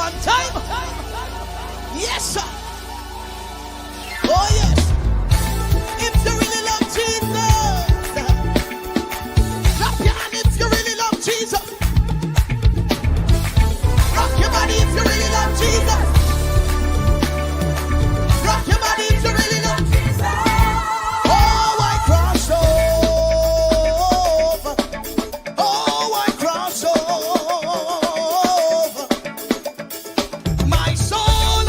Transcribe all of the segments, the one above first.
one time. Yes, sir. Oh, yes. If you really love Jesus, clap your hand if you really love Jesus. Rock your body if you really love Jesus. Rock your body if you really love Jesus. Oh, I cross over. Oh, I cross over. My soul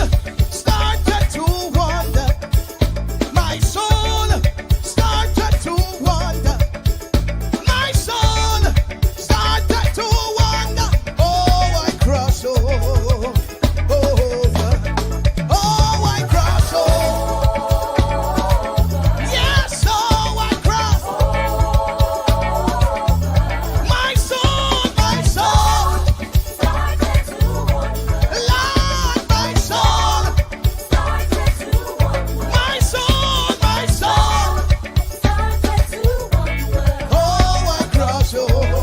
started to wander. My soul started to wander. My soul started to wander. Oh, I cross over. Oh, I cross over. Yes, oh, I cross. My soul, my soul. Lord, my soul. My soul, my soul. Oh, I cross over.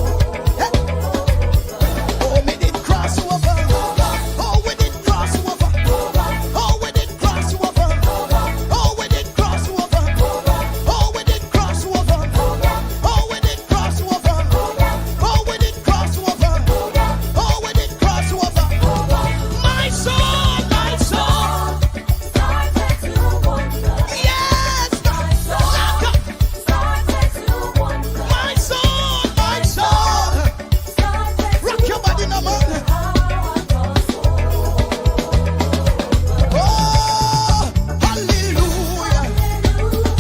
Oh, we did cross over. Oh, we did cross over. Oh, we did cross over. Oh, we did cross over. Oh, we did cross over. Oh, we did cross over. Oh, we did cross over. Oh, we did cross over. My soul, my soul. Yes, my soul. My soul, my soul. Rock your body now, man. Oh, hallelujah.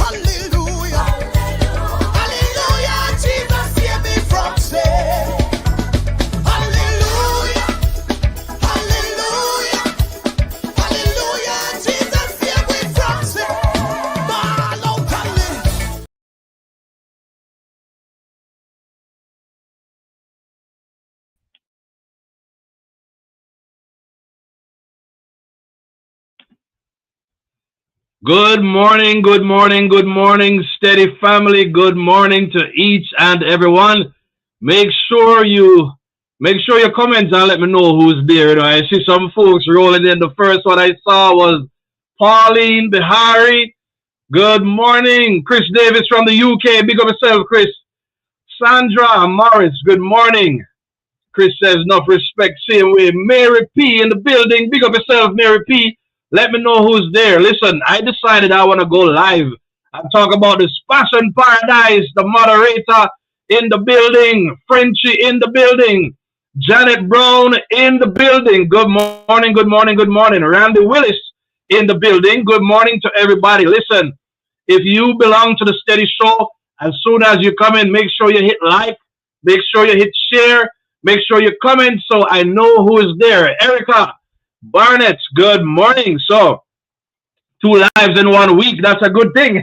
Hallelujah. Hallelujah. Jesus saved me from sin. Hallelujah. Hallelujah. Hallelujah. Jesus saved me from sin. Ball out, hallelujah. Good morning, good morning, good morning, steady family. Good morning to each and everyone. Make sure you comment and let me know who's there. You know, I see some folks rolling in. The first one I saw was Pauline Bihari. Good morning. Chris Davis from the UK. Big up yourself, Chris. Sandra Morris, good morning. Chris says, enough respect, same way. Mary P in the building. Big up yourself, Mary P. Let me know who's there. Listen, I decided I want to go live and talk about this Passion Paradise. The moderator in the building. Frenchie in the building. Janet Brown in the building. Good morning, good morning, good morning. Randy Willis in the building. Good morning to everybody. Listen, if you belong to the Steady Show, as soon as you come in, make sure you hit like, make sure you hit share, make sure you comment so I know who is there. Erica Barnett, good morning. So, 2 lives in 1 week, that's a good thing.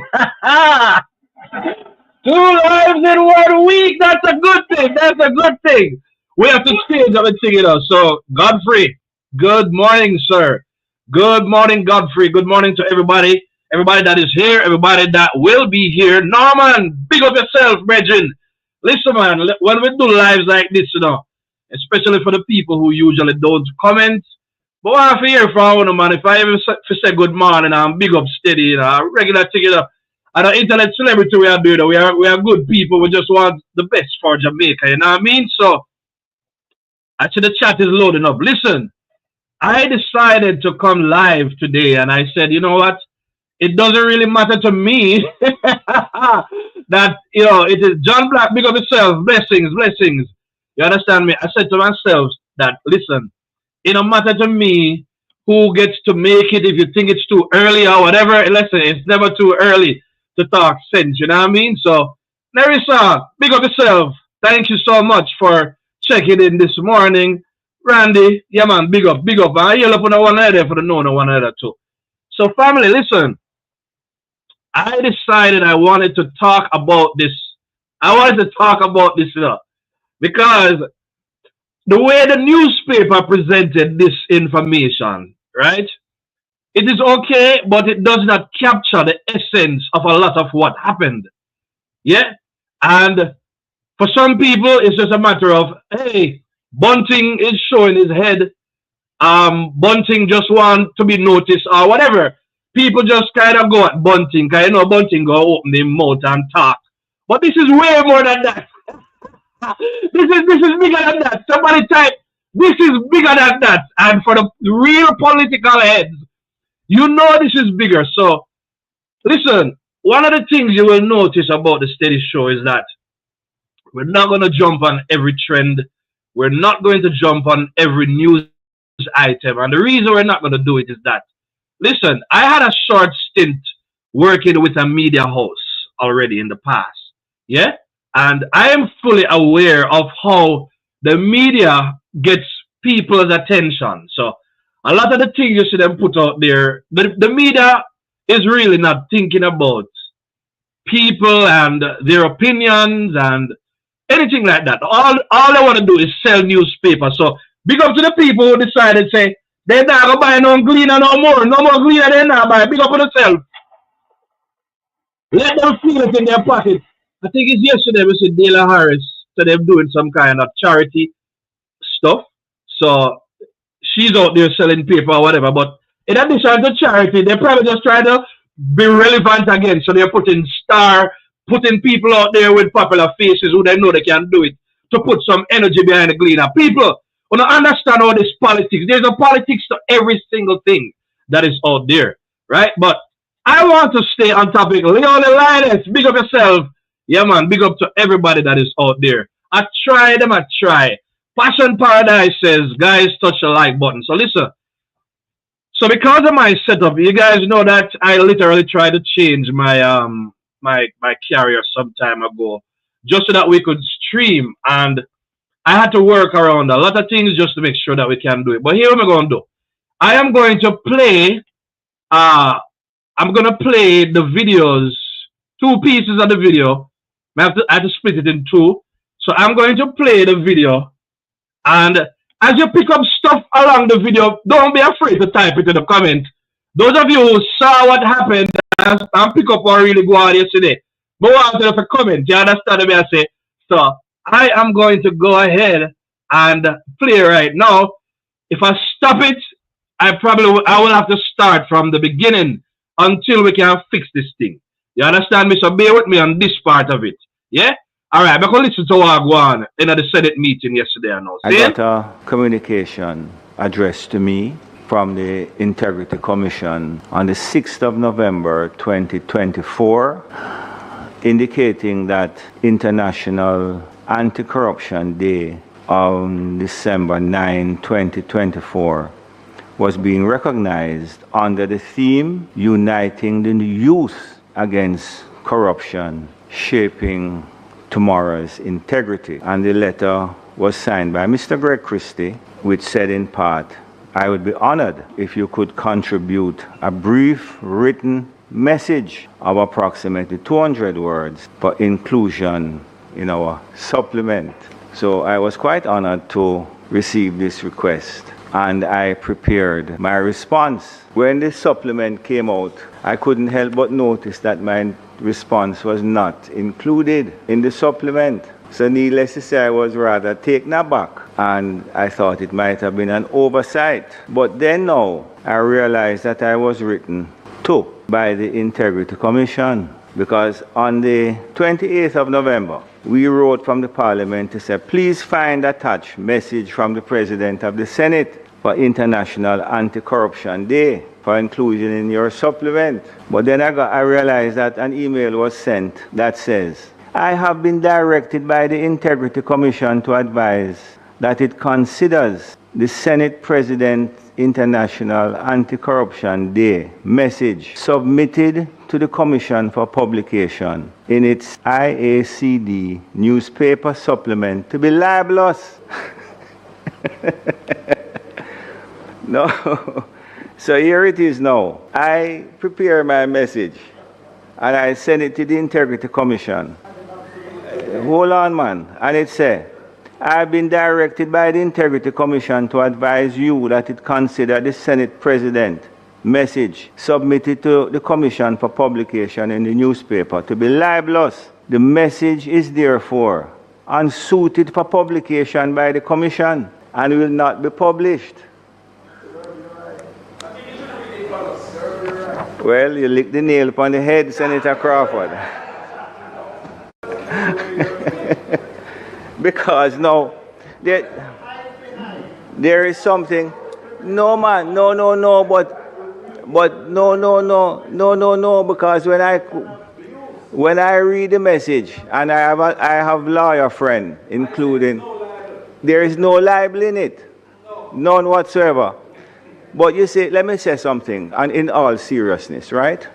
2 lives in 1 week, that's a good thing. That's a good thing. We have to change everything, you know. So, Godfrey, good morning, sir. Good morning, Godfrey. Good morning to everybody. Everybody that is here, everybody that will be here. Norman, big up yourself, brethren. Listen, man, when we do lives like this, you know, especially for the people who usually don't comment, but I have to hear from you, man. If I ever say good morning, I'm big up steady, you know, regular thing, you know. And an internet celebrity we are doing, we are good people. We just want the best for Jamaica, you know what I mean? So, actually, the chat is loading up. Listen, I decided to come live today, and I said, you know what? It doesn't really matter to me that, you know, it is John Black, big up yourself, blessings, blessings. You understand me? I said to myself that, listen, it don't matter to me who gets to make it if you think it's too early or whatever. Listen, it's never too early to talk sense, you know what I mean? So, Nerissa, big up yourself. Thank you so much for checking in this morning. Randy, yeah man, big up, big up. I yell up on one another for the no one another too. So, family, listen. I decided I wanted to talk about this. I wanted to talk about this, you know, because the way the newspaper presented this information, right? It is okay, but it does not capture the essence of a lot of what happened. Yeah? And for some people, it's just a matter of, hey, Bunting is showing his head Bunting just want to be noticed or whatever. People just kind of go at Bunting, because you know Bunting go open their mouth and talk. But this is way more than that. This is bigger than that. Somebody type, this is bigger than that. And for the real political heads, you know this is bigger. So listen, one of the things you will notice about the Steady Show is that we're not going to jump on every trend. We're not going to jump on every news item. And the reason we're not going to do it is that, listen, I had a short stint working with a media house already in the past. Yeah? And I am fully aware of how the media gets people's attention. So a lot of the things you see them put out there, the media is really not thinking about people and their opinions and anything like that. All they want to do is sell newspapers. So big up to the people who decided say they're not gonna buy no Gleaner no more. No more Gleaner they not buy. Big up on themselves. Let them feel it in their pocket. I think it's yesterday we said Dela Harris said they're doing some kind of charity stuff. So she's out there selling paper or whatever. But in addition to charity, they're probably just trying to be relevant again. So they're putting people out there with popular faces who they know they can do it to put some energy behind the Gleaner. People who don't understand all this politics. There's a politics to every single thing that is out there, right? But I want to stay on topic. Leon the Linus, big up yourself. Yeah, man, big up to everybody that is out there. I try. Passion Paradise says, guys, touch the like button. So listen. So because of my setup, you guys know that I literally tried to change my my carrier some time ago just so that we could stream, and I had to work around a lot of things just to make sure that we can do it. But here what I'm going to do. I am going to play the videos, two pieces of the video. I have to split it in two. So I'm going to play the video, and as you pick up stuff along the video, don't be afraid to type it in the comment. Those of you who saw what happened and pick up what really go on yesterday, but want to comment, you understand me? I say, so I am going to go ahead and play right now. If I stop it, I will have to start from the beginning until we can fix this thing. You understand me? So bear with me on this part of it. Yeah? Alright, I'm going to listen to what go on in the Senate meeting yesterday. I got a communication addressed to me from the Integrity Commission on the 6th of November 2024 indicating that International Anti-Corruption Day on December 9, 2024 was being recognized under the theme Uniting the Youth Against Corruption, Shaping Tomorrow's Integrity. And the letter was signed by Mr. Greg Christie, which said in part, I would be honored if you could contribute a brief written message of approximately 200 words for inclusion in our supplement. So I was quite honored to receive this request, and I prepared my response. When the supplement came out, I couldn't help but notice that my response was not included in the supplement. So needless to say, I was rather taken aback, and I thought it might have been an oversight. But then now, I realized that I was written to by the Integrity Commission, because on the 28th of November, we wrote from the Parliament to say, please find attached message from the President of the Senate for International Anti-Corruption Day for inclusion in your supplement. But then I realized that an email was sent that says, I have been directed by the Integrity Commission to advise that it considers the Senate President International Anti-Corruption Day message submitted to the Commission for publication in its IACD newspaper supplement to be libelous. No. So here it is now. I prepare my message and I send it to the Integrity Commission. Hold on, man. And it says, I've been directed by the Integrity Commission to advise you that it consider the Senate President message submitted to the Commission for publication in the newspaper to be libelous. The message is therefore unsuited for publication by the Commission and will not be published. Well, you lick the nail upon the head, Senator Crawford. Because now, there is something. No, man, no, but no, because when I read the message, and I have lawyer friend, including, there is no libel in it, none whatsoever. But you see, let me say something, and in all seriousness, right?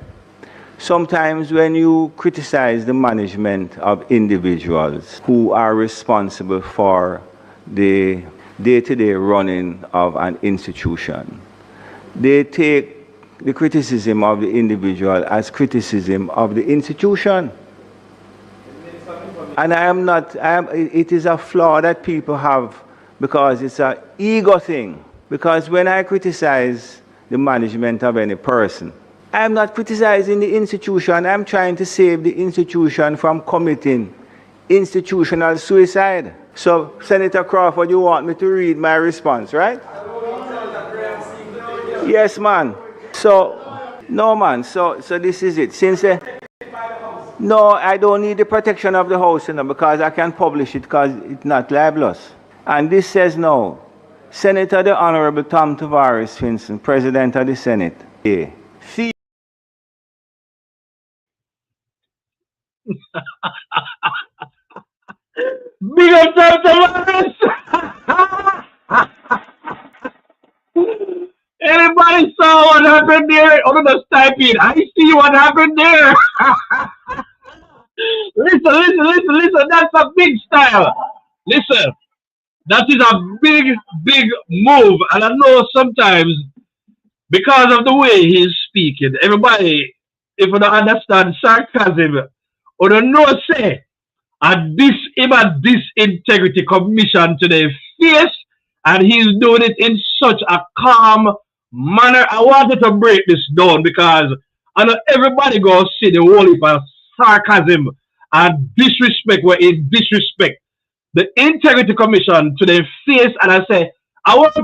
Sometimes when you criticize the management of individuals who are responsible for the day-to-day running of an institution, they take the criticism of the individual as criticism of the institution. And it is a flaw that people have because it's an ego thing. Because when I criticize the management of any person, I'm not criticizing the institution, I'm trying to save the institution from committing institutional suicide. So, Senator Crawford, you want me to read my response, right? Yes, man. So, no, man. So this is it. No, I don't need the protection of the House, because I can publish it because it's not libelous. And this says no. Senator the Honorable Tom Tavares Finson, President of the Senate. Yeah. Big up Tom Tavares! Anybody saw what happened there? Oh, just type in. I see what happened there. Listen. That's a big style. Listen, that is a big move. And I know sometimes, because of the way he's speaking, everybody, if you don't understand sarcasm, or don't know, say, and this him at this integrity commission to the face, and he's doing it in such a calm manner. I wanted to break this down because I know everybody goes see the whole heap of sarcasm and disrespect where is disrespect the integrity commission to the face, and I say I want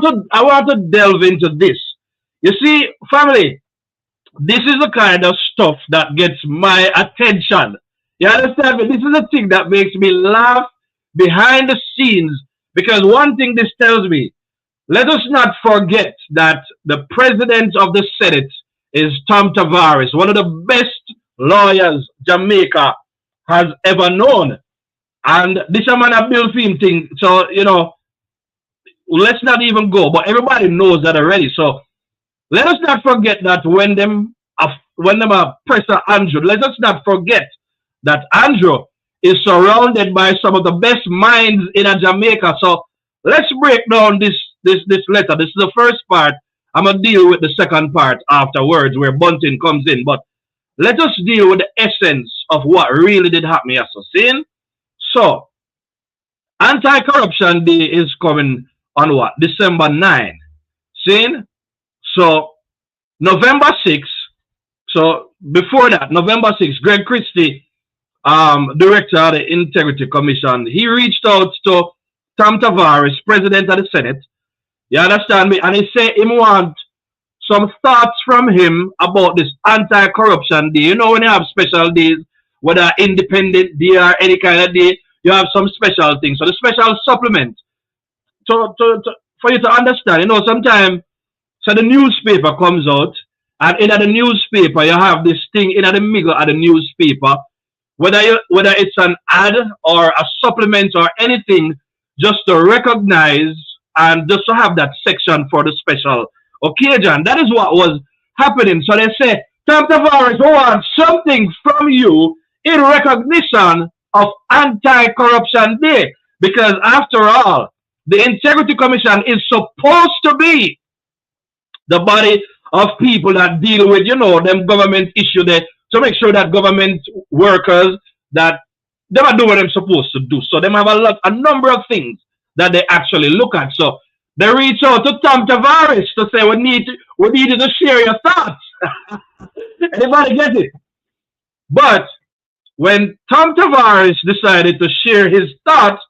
to delve into this. You see, family, this is the kind of stuff that gets my attention. You understand me? This is the thing that makes me laugh behind the scenes, because one thing this tells me, let us not forget that the president of the Senate is Tom Tavares, one of the best lawyers Jamaica has ever known. And this a man a Bill film thing, so let's not even go. But everybody knows that already. So let us not forget that when them are Presser Andrew, let us not forget that Andrew is surrounded by some of the best minds in Jamaica. So let's break down this letter. This is the first part. I'm gonna deal with the second part afterwards, where Bunting comes in. But let us deal with the essence of what really did happen here. So, Anti-Corruption Day is coming on what? December 9. Seeing? So, November 6. So, before that, November 6, Greg Christie, director of the Integrity Commission, he reached out to Tom Tavares, president of the Senate. You understand me? And he said he want some thoughts from him about this Anti-Corruption Day. You know, when you have special days, whether Independent Day or any kind of day, you have some special things. So the special supplement, for you to understand, sometimes, so the newspaper comes out, and in the newspaper, you have this thing in the middle of the newspaper, whether it's an ad or a supplement or anything, just to recognize and just to have that section for the special occasion. That is what was happening. So they say, Tom Tavares wants something from you in recognition of Anti-Corruption Day. Because after all, the Integrity Commission is supposed to be the body of people that deal with, them government issue there, to make sure that government workers, that they are doing what they're supposed to do. So they have a number of things that they actually look at. So they reach out to Tom Tavares to say, we need you to share your thoughts. Anybody get it? But when Tom Tavares decided to share his thoughts,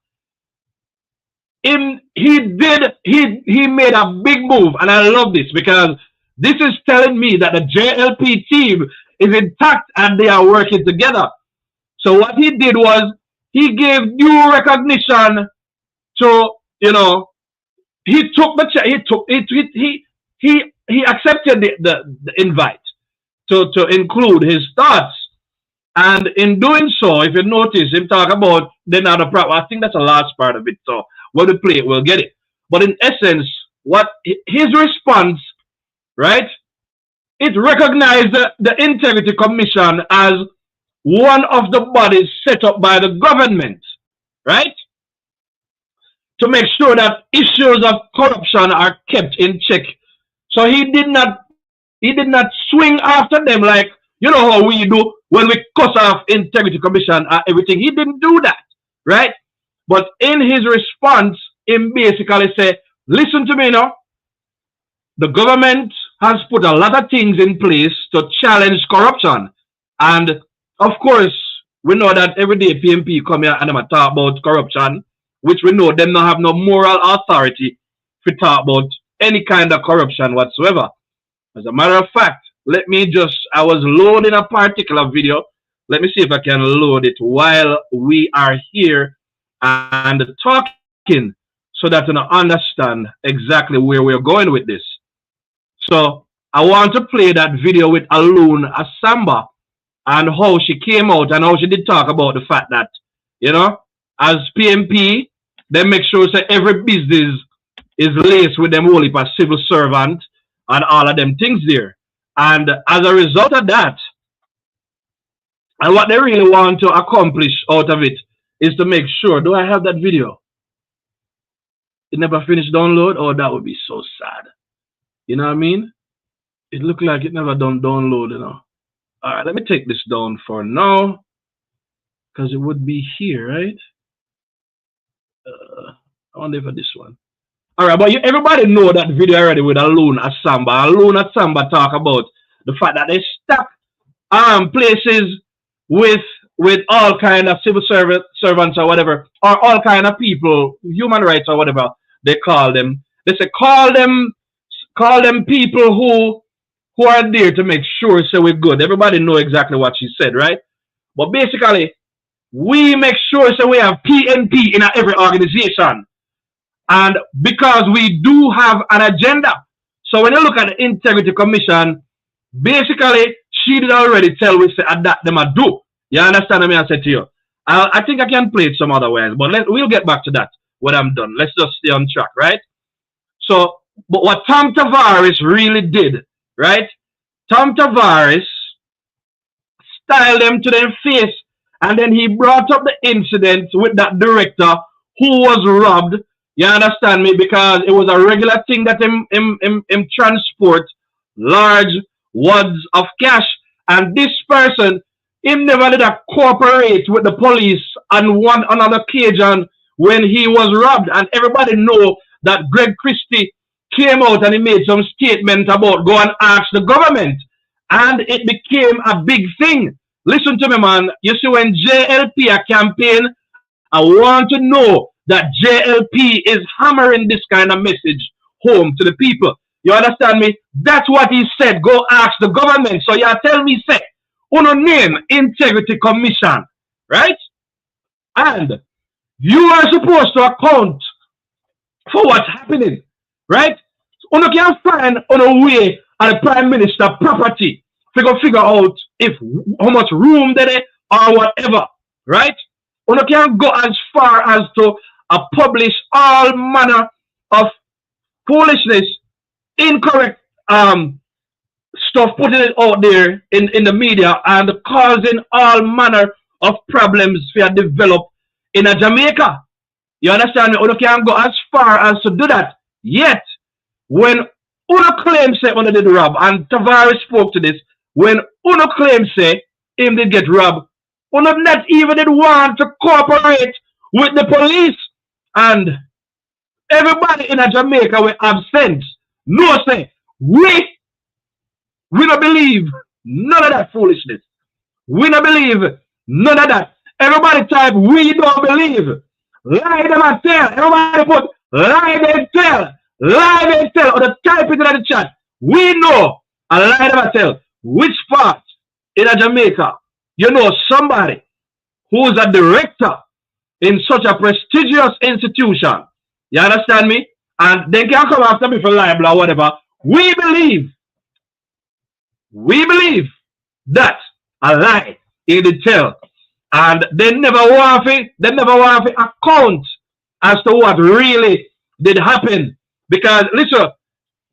he made a big move, and I love this because This is telling me that the JLP team is intact and they are working together. So what he did was he gave due recognition to, he took the he accepted the invite to include his thoughts. And in doing so, if you notice him talk about the other problem, I think that's the last part of it. So when we play it, we'll get it. But in essence, what his response, right? It recognized the Integrity Commission as one of the bodies set up by the government, right? To make sure that issues of corruption are kept in check. So he did not swing after them like, you know how we do when we cut off Integrity Commission and everything. He didn't do that, right? But in his response, he basically said, listen to me now. The government has put a lot of things in place to challenge corruption. And of course, we know that every day PMP come here and them talk about corruption, which we know them not have no moral authority to talk about any kind of corruption whatsoever. As a matter of fact, I was loading a particular video. Let me see if I can load it while we are here and talking so that you understand exactly where we're going with this. So I want to play that video with Unnuh Asamba and how she came out and how she did talk about the fact that, as PMP, they make sure that every business is laced with them whole heap of civil servant and all of them things there. And as a result of that, and what they really want to accomplish out of it is to make sure, do I have that video? It never finished download? Oh, that would be so sad. You know what I mean? It looked like it never done download, All right, let me take this down for now, because it would be here, right? I wonder for this one. All right, but everybody know that video already with Unnuh Asamba. Unnuh Asamba talk about the fact that they stack places with all kind of civil servants or whatever, or all kind of people, human rights or whatever they call them. They say call them people who are there to make sure so we're good. Everybody know exactly what she said, right? But basically, we make sure so we have PNP in every organization. And because we do have an agenda. So when you look at the Integrity Commission, basically, she did already tell we say that them a do. You understand what I said to you? I think I can play it some other ways, but we'll get back to that when I'm done. Let's just stay on track, right? So, but what Tom Tavares really did, right? Tom Tavares styled them to their face, and then he brought up the incident with that director who was robbed. You understand me? Because it was a regular thing that him transport large wads of cash, and this person, him never did cooperate with the police on one another occasion when he was robbed. And everybody know that Greg Christie came out and he made some statement about go and ask the government, and it became a big thing. Listen to me, man. You see, when JLP a campaign, I want to know that JLP is hammering this kind of message home to the people. You understand me? That's what he said. Go ask the government. So you tell me, say, uno name Integrity Commission, right? And you are supposed to account for what's happening, right? Uno can find on a way at the Prime Minister property to figure out if how much room there is or whatever, right? Uno can go as far as to publish all manner of foolishness, incorrect stuff, putting it out there in the media and causing all manner of problems for develop in Jamaica. You understand me? Uno can go as far as to do that. Yet, when Uno claims say Uno did rob, and Tavares spoke to this, when Uno claims say him did get robbed, Uno not even did want to cooperate with the police. And everybody in Jamaica were absent. No say, we don't believe none of that foolishness. We don't believe none of that. Everybody type, we don't believe. Lie them and tell. Everybody put, lie them tell. Lie them tell. Or the type it in the chat. We know, a lie never tell, which part in a Jamaica, you know somebody who is a director in such a prestigious institution. You understand me? And they can come after me for libel or whatever. We believe that a lie in the tell. And they never want to account as to what really did happen. Because listen,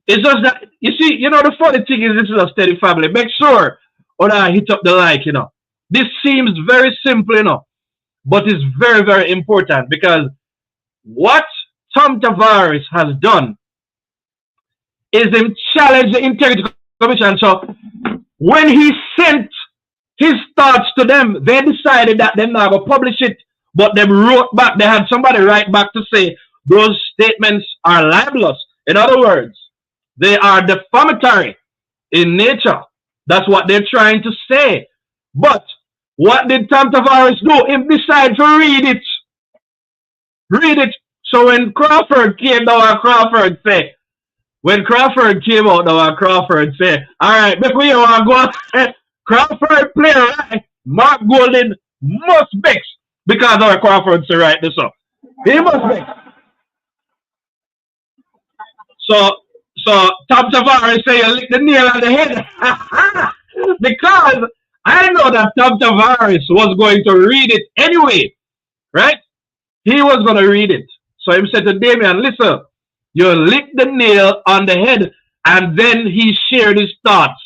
it's just that you see, the funny thing is this is a steady family. Make sure when I hit up the like, This seems very simple, but it's very, very important because what Tom Tavares has done is him challenge the Integrity Commission. So when he sent his thoughts to them, they decided that they're not going to publish it, but they wrote back, they had somebody write back to say those statements are libelous. In other words, they are defamatory in nature. That's what they're trying to say. But what did Tom Tavares do? He decided to read it. Read it. So when Crawford came down, Crawford said, when Crawford came out now, Crawford said, all right, before you want to go, Crawford play right. Mark Golden must vex because our Crawford say right this up. He must vex. So Tom Tavares say you lick the nail on the head. Because I know that Tom Tavares was going to read it anyway. Right? He was going to read it. So he said to Damien, listen, you lick the nail on the head. And then he shared his thoughts,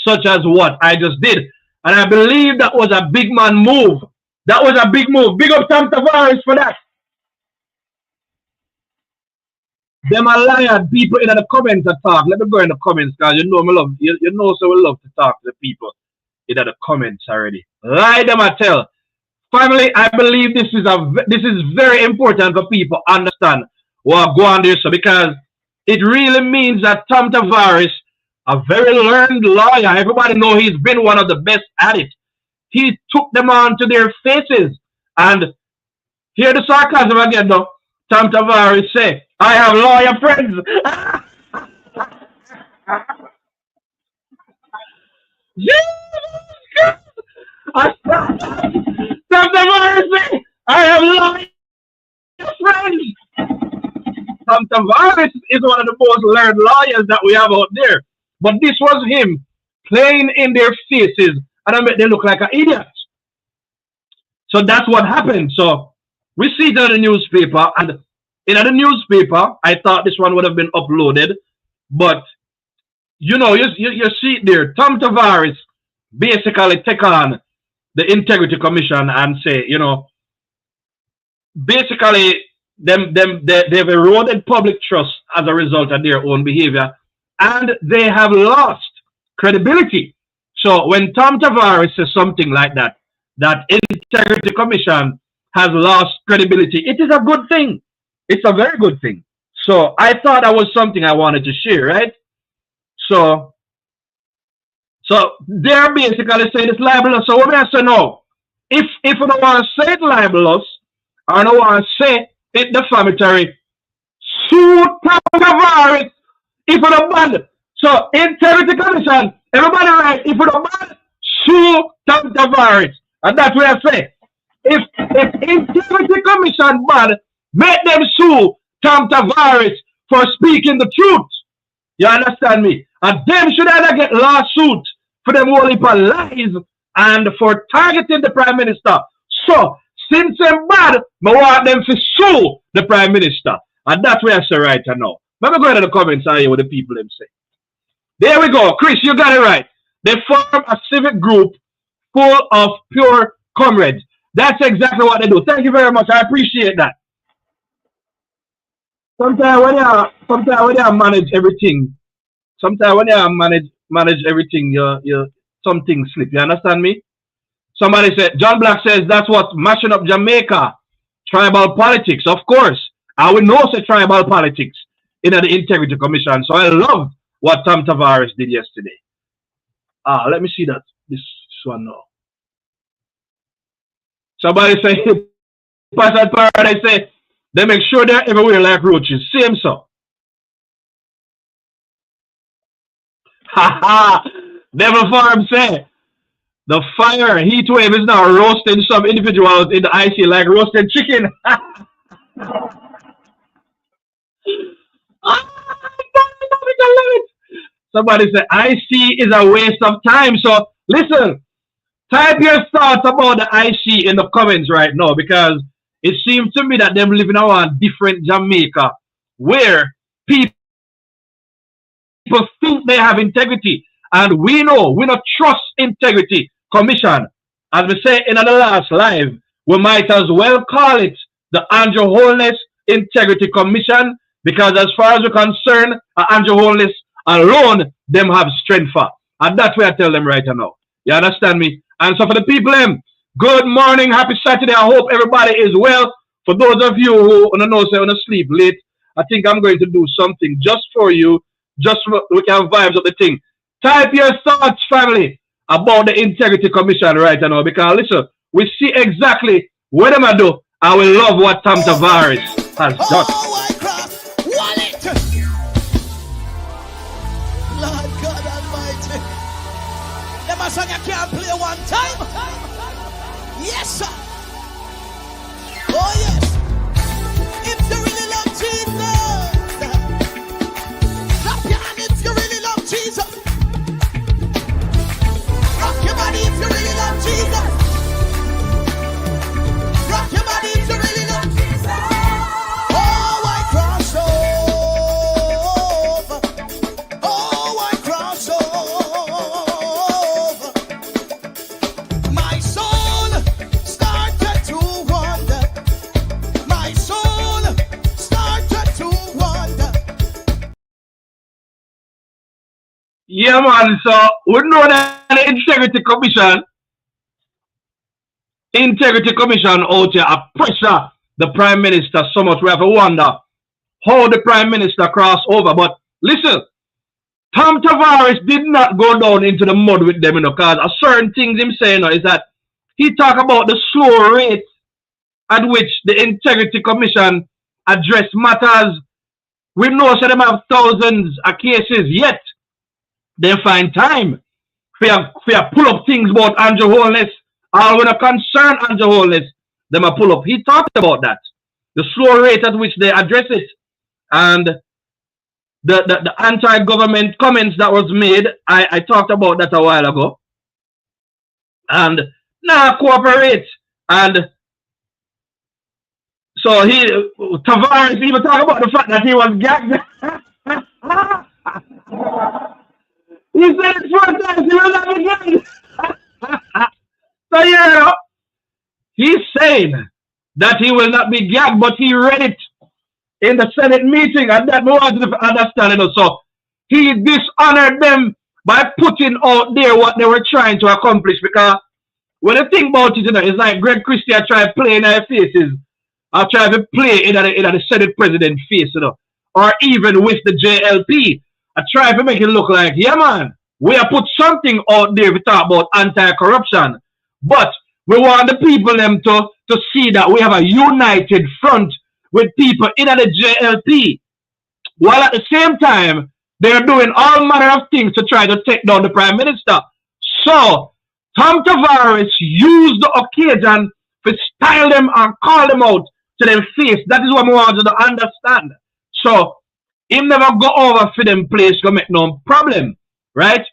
such as what I just did. And I believe that was a big man move. That was a big move. Big up Tom Tavares for that. Them are lion people in the comments that talk. Let me go in the comments because you know me love. You know so we love to talk to the people in the comments already. Lie them I tell. Family, I believe this is very important for people to understand what go on there. So because it really means that Tom Tavares, a very learned lawyer, everybody know he's been one of the best at it. He took them on to their faces. And hear the sarcasm again though. Tom Tavares say, I have lawyer friends. Tom Tavares say, I have lawyer friends. Tom Tavares is one of the most learned lawyers that we have out there. But this was him playing in their faces and I made them look like an idiot. So that's what happened. So we see it in the newspaper, and in the newspaper, I thought this one would have been uploaded, but you see it there. Tom Tavares basically take on the Integrity Commission and say, basically they've eroded public trust as a result of their own behavior, and they have lost credibility. So when Tom Tavares says something like that Integrity Commission has lost credibility, it is a good thing. It's a very good thing. So I thought that was something I wanted to share, right? So they're basically saying it's libelous. So what I say no? If you don't want to say it libelous, or don't want to say it defamatory, sue Tom Tavares if you don't ban. So Integrity Commission, everybody right, if you don't ban, sue Tom Tavares. And that's what I say. If Integrity Commission ban, make them sue Tom Tavares for speaking the truth. You understand me? And them should either get lawsuit for them whole heap of lies and for targeting the Prime Minister. So, since them bad, I want them to sue the Prime Minister. And that's what I say right now. Let me go into the comments and hear what the people them say. There we go. Chris, you got it right. They form a civic group full of pure comrades. That's exactly what they do. Thank you very much. I appreciate that. Sometimes when you manage everything, some things slip. You understand me? Somebody said, John Black says that's what mashing up Jamaica, tribal politics. Of course, I would know say tribal politics in the Integrity Commission. So I love what Tom Tavares did yesterday. Let me see this one now. Somebody say, Pastor Paradise say, they make sure they're everywhere like roaches. Same so. Ha ha! Devil Farm say the fire heat wave is now roasting some individuals in the IC like roasted chicken. Somebody say IC is a waste of time. So listen, type your thoughts about the IC in the comments right now because it seems to me that them living in a different Jamaica where people think they have integrity. And we know we don't trust integrity commission. As we say in the last live, we might as well call it the Andrew Holness Integrity Commission because as far as we're concerned, Andrew Holness alone, them have strength for. And that's what I tell them right now. You understand me? And so for the people, good morning, happy Saturday. I hope everybody is well. For those of you who don't know, say, want to sleep late, I think I'm going to do something just for you, just so we can vibes up the thing. Type your thoughts, family, about the Integrity Commission right now. Because listen, we see exactly what I'm going to do. I will love what Tom Tavares has done. Oh, I cross wallet. Lord God Almighty. Them a song you can't play one time. Yes, sir. Oh, yes. If you really love Jesus, clap your hand if you really love Jesus. Rock your body if you really love Jesus. Rock your body if you really love Jesus. Oh, I cross over. Oh, I cross over. My soul started to wander. My soul started to wander. Yeah, man. So we know that the Integrity Commission out here a pressure the Prime Minister so much. We have to wonder how the Prime Minister crossed over. But listen, Tom Tavares did not go down into the mud with them, because a certain things him saying is that he talk about the slow rate at which the Integrity Commission address matters. We know so them have thousands of cases, yet they find time for pull up things about Andrew Holness. All when a concern Andrew Holness, them a pull up. He talked about that. The slow rate at which they address it. And the anti-government comments that was made, I talked about that a while ago. And now cooperate. And so Tavares even talked about the fact that he was gagged. He said it 4 times, he will not be gagged. So yeah, he's saying that he will not be gagged, but he read it in the Senate meeting, and that no one understanding. So he dishonored them by putting out there what they were trying to accomplish. Because when you think about it, it's like Greg Christie try to play in their faces. I try to play in the Senate president face, or even with the JLP. I try to make it look like, yeah, man, we have put something out there to talk about anti-corruption. But we want the people them to see that we have a united front with people in the JLP. While at the same time, they're doing all manner of things to try to take down the Prime Minister. So, Tom Tavares used the occasion to style them and call them out to their face. That is what we want you to understand. So, him never go over for them place to make no problem. Right?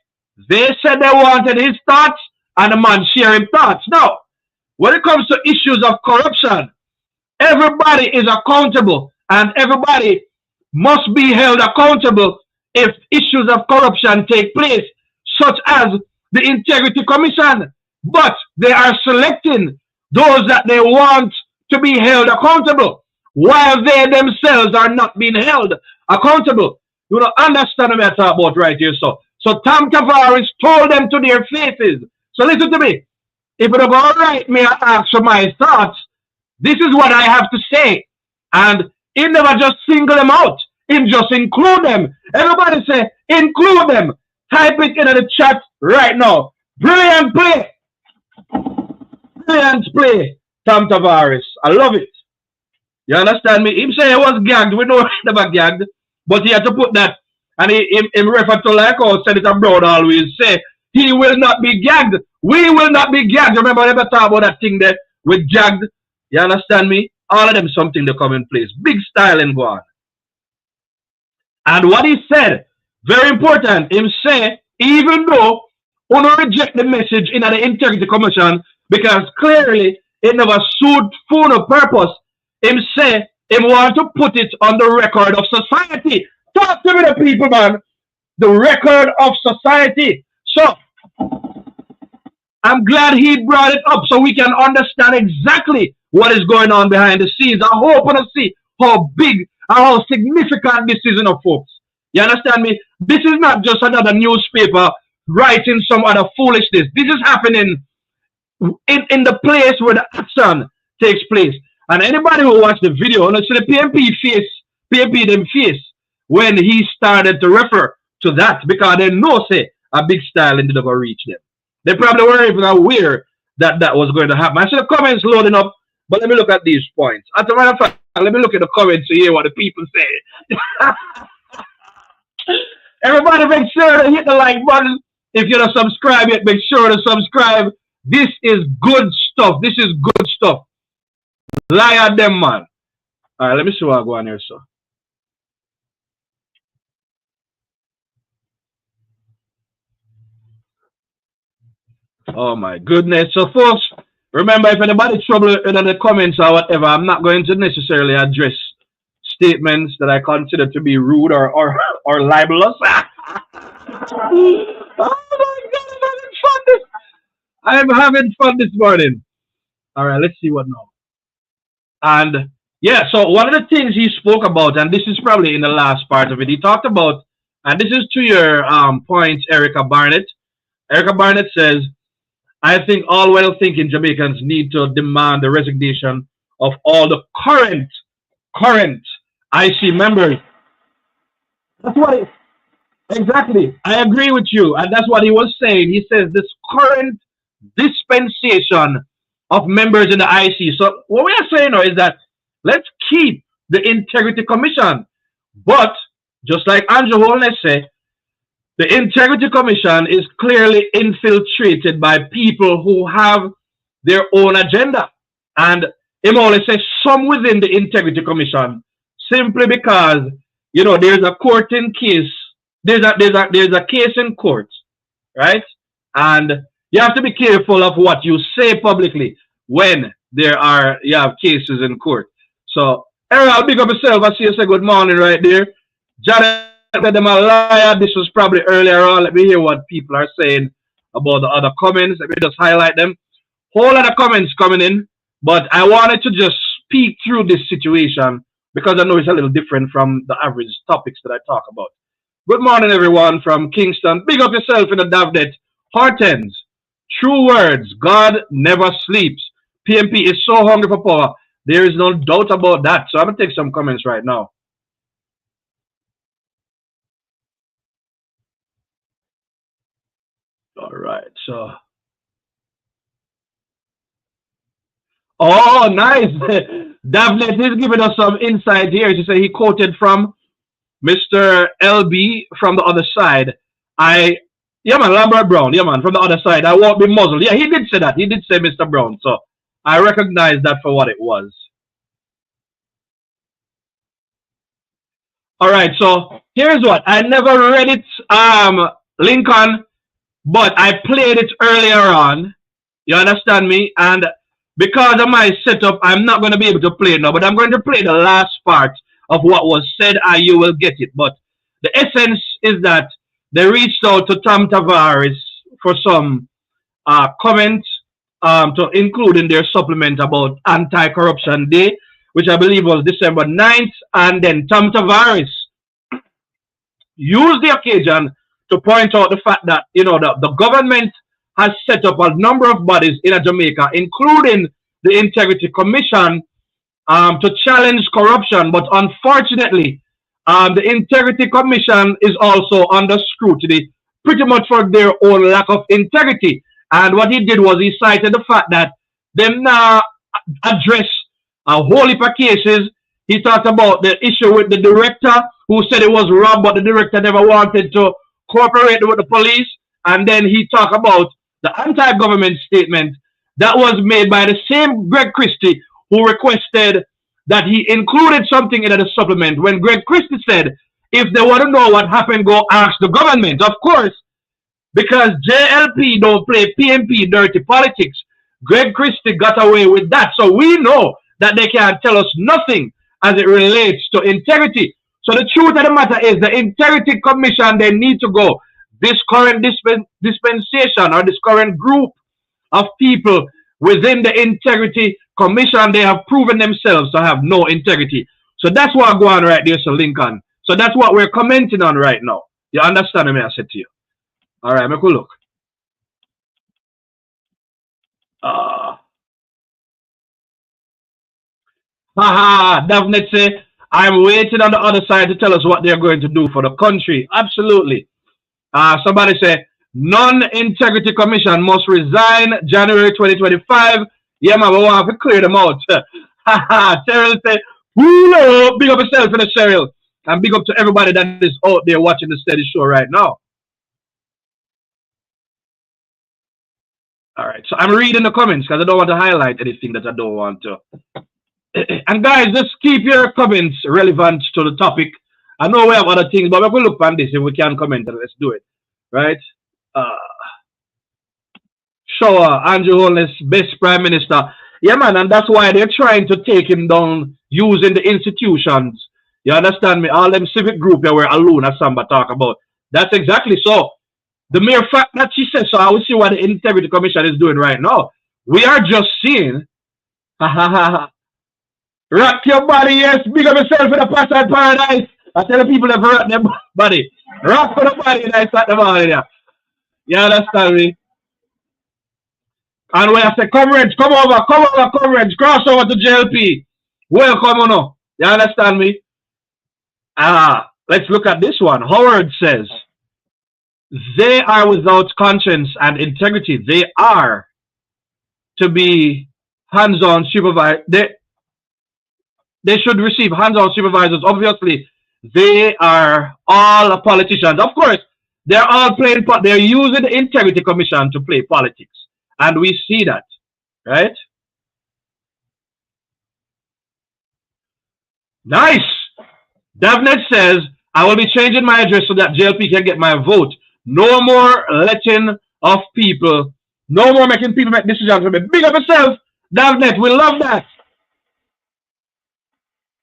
They said they wanted his thoughts, and the man sharing thoughts. Now, when it comes to issues of corruption, everybody is accountable, and everybody must be held accountable if issues of corruption take place, such as the Integrity Commission. But they are selecting those that they want to be held accountable, while they themselves are not being held accountable. You don't understand what I talk about right here. So Tom Tavares told them to their faces. So listen to me. If it go all right, may I ask for my thoughts? This is what I have to say. And he never just single them out. He just include them. Everybody say, include them. Type it in the chat right now. Brilliant play. Brilliant play, Tom Tavares. I love it. You understand me? Him say he was gagged. We know he never gagged. But he had to put that And he referred to like how Senator Brown always say, he will not be gagged. We will not be gagged. Remember, I never talk about that thing there with gagged. You understand me? All of them something to come in place. Big style and go on. And what he said, very important, him say, even though Unnuh reject the message in the Integrity Commission because clearly it never suit for no purpose, him say, him want to put it on the record of society. Talk to me, the people, man. The record of society. So, I'm glad he brought it up so we can understand exactly what is going on behind the scenes. I hope to see how big and how significant this is, folks. You understand me? This is not just another newspaper writing some other foolishness. This is happening in the place where the action takes place. And anybody who watched the video, see the PMP them face when he started to refer to that because they know say a big style ended up reach them. They probably weren't even aware that that was going to happen. I see the comments loading up, but let me look at these points. As a matter of fact, let me look at the comments to hear what the people say. Everybody make sure to hit the like button. If you're not subscribed yet, make sure to subscribe. This is good stuff. This is good stuff. Lie at them, man. All right, let me see what I go on here, so. Oh my goodness. So folks, remember if anybody trouble in the comments or whatever, I'm not going to necessarily address statements that I consider to be rude or libelous. Oh my God, I'm having fun this morning. All right, let's see what now. And yeah, so one of the things he spoke about, and this is probably in the last part of it, he talked about, and this is to your points, Erica Barnett. Erica Barnett says, I think all well-thinking Jamaicans need to demand the resignation of all the current IC members. That's what exactly. I agree with you. And that's what he was saying. He says this current dispensation of members in the IC. So what we are saying now is that let's keep the Integrity Commission. But just like Andrew Holness said, the Integrity Commission is clearly infiltrated by people who have their own agenda. And him only says some within the Integrity Commission, simply because, you know, there's a court in case, there's a case in court, right? And you have to be careful of what you say publicly when you have cases in court. So, Errol, I'll big up yourself. I see you say good morning right there. Janet said them a liar. This was probably earlier on. Let me hear what people are saying about the other comments. Let me just highlight them. Whole lot of comments coming in, but I wanted to just speak through this situation because I know it's a little different from the average topics that I talk about. Good morning, everyone from Kingston. Big up yourself in the Davnet. Hortens. True words. God never sleeps. PMP is so hungry for power. There is no doubt about that. So I'm going to take some comments right now. All right, so. Oh, nice. Davnet is giving us some insight here. He said he quoted from Mr. LB from the other side. Yeah, man, Lambert Brown. Yeah, man, from the other side. I won't be muzzled. Yeah, he did say that. He did say Mr. Brown. So I recognize that for what it was. All right, so here's what. I never read it, Lincoln, but I played it earlier on. You understand me? And because of my setup, I'm not going to be able to play it now, but I'm going to play the last part of what was said and you will get it. But the essence is that they reached out to Tom Tavares for some comments to include in their supplement about Anti-Corruption Day, which I believe was December 9th. And then Tom Tavares used the occasion to point out the fact that, you know, the government has set up a number of bodies in Jamaica, including the Integrity Commission, to challenge corruption. But unfortunately, the Integrity Commission is also under scrutiny, pretty much for their own lack of integrity. And what he did was he cited the fact that they now address a whole heap of cases He talked about the issue with the director who said it was wrong, but the director never wanted to cooperate with the police. And then he talked about the anti-government statement that was made by the same Greg Christie who requested that he included something in the supplement when Greg Christie said, if they want to know what happened, go ask the government. Of course, because JLP don't play PMP dirty politics. Greg Christie got away with that. So we know that they can't tell us nothing as it relates to integrity. So the truth of the matter is the Integrity Commission, they need to go. This current dispensation or this current group of people within the Integrity Commission, they have proven themselves to have no integrity. So that's what going on right there, Sir Lincoln. So that's what we're commenting on right now. You understand me, I said to you. All right, make a look. Haha, Daphne say, I'm waiting on the other side to tell us what they're going to do for the country. Absolutely. Somebody say, non-integrity commission must resign January 2025. Yeah, man, we want to clear them out. Haha, Cheryl say, woo, big up yourself in the Cheryl. And big up to everybody that is out there watching the steady show right now. All right, so I'm reading the comments because I don't want to highlight anything that I don't want to. And guys, just keep your comments relevant to the topic. I know we have other things, but we'll look on this if we can comment and let's do it. Right? Shower, Andrew Holness, best prime minister. Yeah, man, and that's why they're trying to take him down using the institutions. You understand me? All them civic group that were alone, as Samba talk about. That's exactly so. The mere fact that she says so, I will see what the Integrity Commission is doing right now. We are just seeing. Rock your body, yes. Big up yourself in the Pastor Paradise. I tell the people to rock their body. Rock for the body, and I start the body there. You understand me? And when I say, comrades, come over, comrades, cross over to JLP. Welcome, Unnuh. You understand me? Let's look at this one. Howard says, they are without conscience and integrity. They are to be hands-on supervised. They should receive hands-on supervisors. Obviously, they are all politicians. Of course, they're all playing, they're using the Integrity Commission to play politics. And we see that, right? Nice. Davnet says, I will be changing my address so that JLP can get my vote. No more letting of people, no more making people make decisions for me. Big up yourself, Davnet. We love that.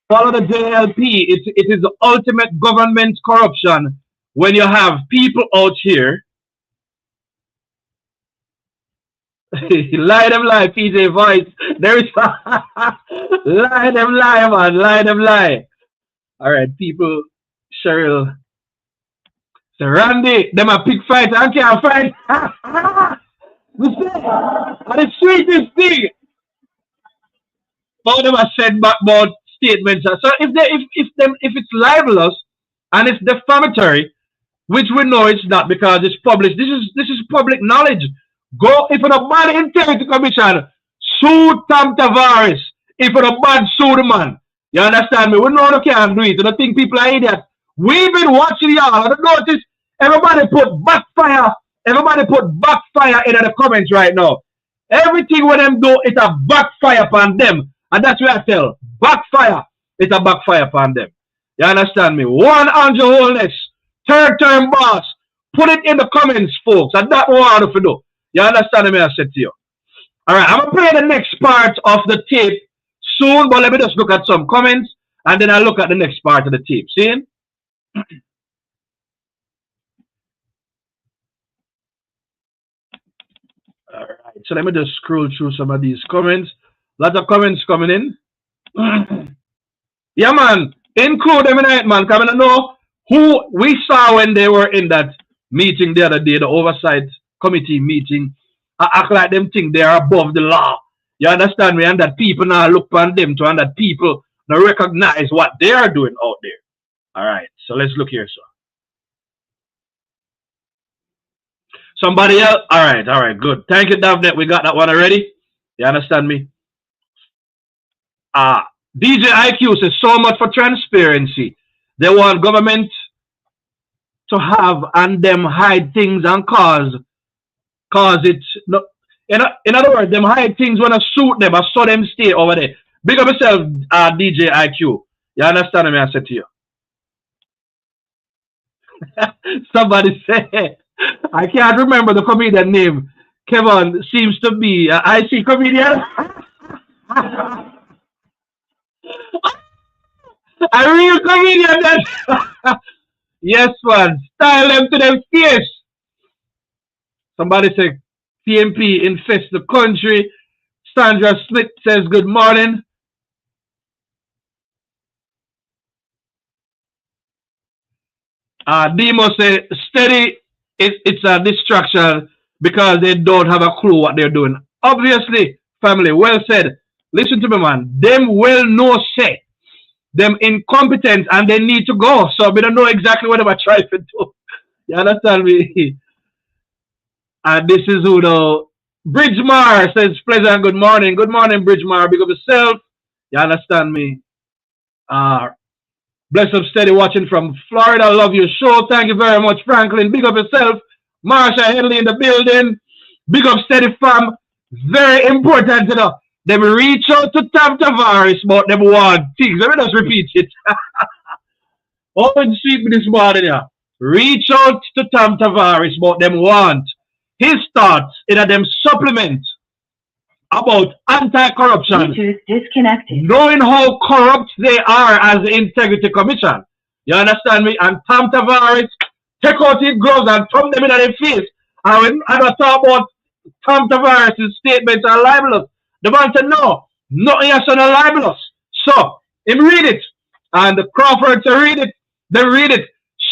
Follow the JLP. It is the ultimate government corruption when you have people out here. Lie them lie, PJ voice. There is lie them lie, man. Lie them lie. All right, people. Cheryl. So Randy, them a pig fight. I can't fight. The sweetest thing. Both of them are said back about statements. So if it's libelous and it's defamatory, which we know it's not because it's published. This is public knowledge. Go if it's a bad Integrity Commission, sue Tom Tavares. If it's a bad, sue the man. You understand me? We know they can't do it. You don't think people are idiots. We've been watching y'all. I don't notice everybody put backfire. Everybody put backfire in the comments right now. Everything when them do, it's a backfire upon them. And that's what I tell. Backfire. It's a backfire upon them. You understand me? 100 wholeness. Third term boss. Put it in the comments, folks. And that's what I want to do. You understand me? I said to you. Alright, I'm going to play the next part of the tape soon, but let me just look at some comments and then I'll look at the next part of the tape. See? Alright, so let me just scroll through some of these comments. Lots of comments coming in. Yeah, man. Include them in it, man. Come and know who we saw when they were in that meeting the other day, the oversight committee meeting. I act like them think they are above the law. You understand me? And that people now look on them to and that people now recognize what they are doing out there. All right. So let's look here, sir. Somebody else? All right, good. Thank you, Davnet. We got that one already. You understand me? DJ IQ says so much for transparency. They want government to have and them hide things and cause it no in other words, them hide things when I suit them, I saw them stay over there. Big up yourself, DJ IQ. You understand what I said to you? Somebody say I can't remember the comedian name. Kevin seems to be I see comedian. A real comedian that yes man. Style them to them face. Somebody say PMP infest the country. Sandra Smith says good morning. Demo say steady. It's a distraction because they don't have a clue what they're doing. Obviously, family, well said. Listen to me, man. Them well know say them incompetent and they need to go. So we don't know exactly what I'm trying to do. You understand me? And this is who the Bridgemar says pleasant good morning. Good morning, Bridgemar. Big up yourself. You understand me? Bless up steady watching from Florida. Love your show. Thank you very much, Franklin. Big up yourself. Marsha Henley in the building. Big up steady fam. Very important, you know. Them reach out to Tam Tavares about them one things. Let me just repeat it. Open sweep this morning, yeah. Reach out to Tam Tavares about them want his thoughts in a them supplement about anti-corruption, disconnected. knowing how corrupt they are as the Integrity Commission. You understand me? And Tam Tavares take out his gloves and thumb them in their face. And when I talk about Tam Tavares' statements are libelous, the man said, no, nothing has not libelous. So, him read it. And the Crawford to read it. They read it.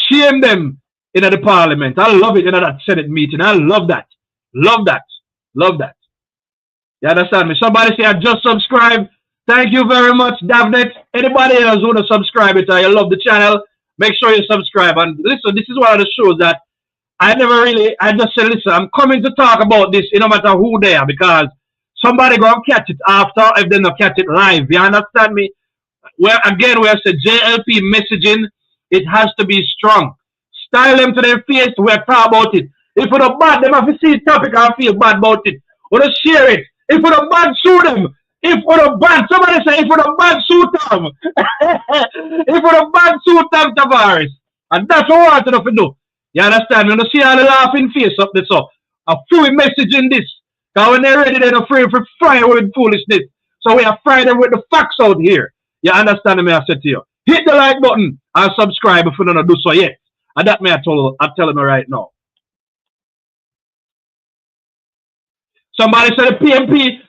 Shame them in the parliament. I love it in that Senate meeting. I love that. Love that. Love that. You understand me? Somebody say I just subscribed. Thank you very much, Davnet. Anybody else want to subscribe it or you love the channel, make sure you subscribe. And listen, this is one of the shows that I just said, listen, I'm coming to talk about this no matter who they are because somebody gonna catch it after if they not catch it live. You understand me? Well, again, we have said JLP messaging, it has to be strong. Style them to their face, we're talking about it. If we're not bad, they have to see the topic and feel bad about it. Or to share it. If we're not bad, sue them. If we're not bad, somebody say, if we're not bad, sue them. If we're not bad, sue them, Tavares. And that's what we want to do. You understand? You don't see all the laughing face up there, so a free message in this. Because when they're ready, they're afraid for fire with foolishness. So we are frying them with the facts out here. You understand me? I said to you. Hit the like button and subscribe if you don't do so yet. And that may I tell them right now. Somebody said the PMP,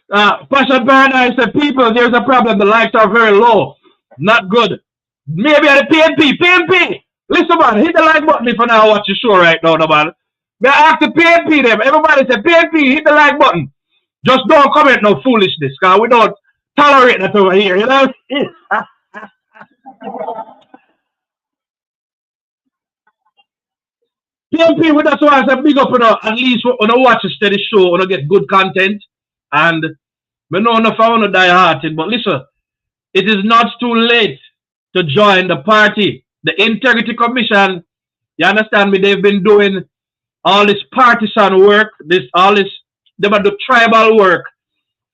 Passion Paradise said, people, there's a problem. The likes are very low. Not good. Maybe at the PMP. Listen, man, hit the like button if you now watch the show right now, man. May I ask the PMP them. Everybody say, PMP, hit the like button. Just don't comment no foolishness, because we don't tolerate that over here, you know? PMP, that's why I said big up, at least when I watch a steady show, when I get good content, and I know enough I want to die hearted, but listen, it is not too late to join the party. The Integrity Commission, you understand me, they've been doing all this partisan work, they do tribal work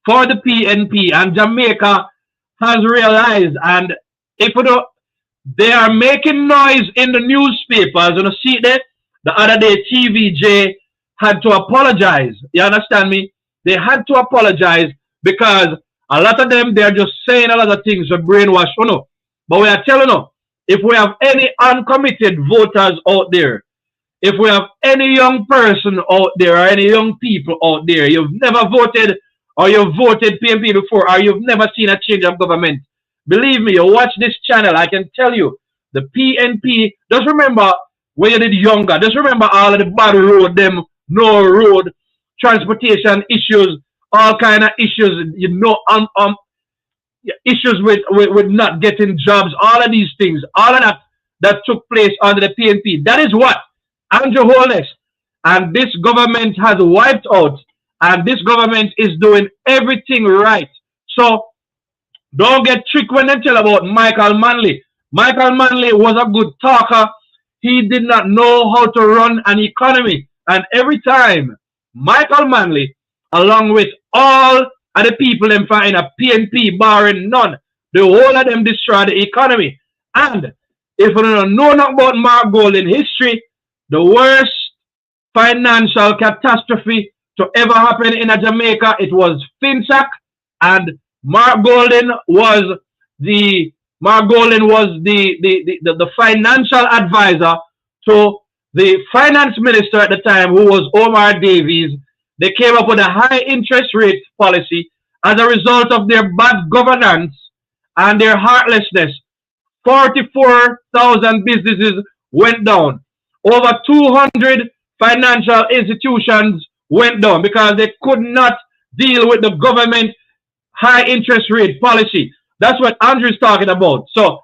for the PNP, and Jamaica has realized, and if you know, they are making noise in the newspapers, you know, see that? The other day, TVJ had to apologize. You understand me? They had to apologize because a lot of them, they're just saying a lot of things to brainwash, you know. But we are telling you, if we have any uncommitted voters out there, if we have any young person out there or any young people out there, you've never voted or you've voted PNP before or you've never seen a change of government, believe me, you watch this channel, I can tell you, the PNP, just remember, when you did younger, just remember all of the bad road, them no road, transportation issues, all kind of issues, you know, issues with not getting jobs, all of these things, all of that took place under the PNP. That is what Andrew Holness and this government has wiped out, and this government is doing everything right. So Don't get tricked when they tell about Michael Manley. Michael Manley was a good talker. He did not know how to run an economy. And every time Michael Manley, along with all of the people in a PNP, barring none, the whole of them destroy the economy. And if you don't know nothing about Mark Gold in history, the worst financial catastrophe to ever happen in a Jamaica, it was FinSac, and Mark Golden was the financial advisor to the finance minister at the time, who was Omar Davies. They came up with a high interest rate policy as a result of their bad governance and their heartlessness. 44,000 businesses went down. Over 200 financial institutions went down because they could not deal with the government high interest rate policy. That's what Andrew's talking about. So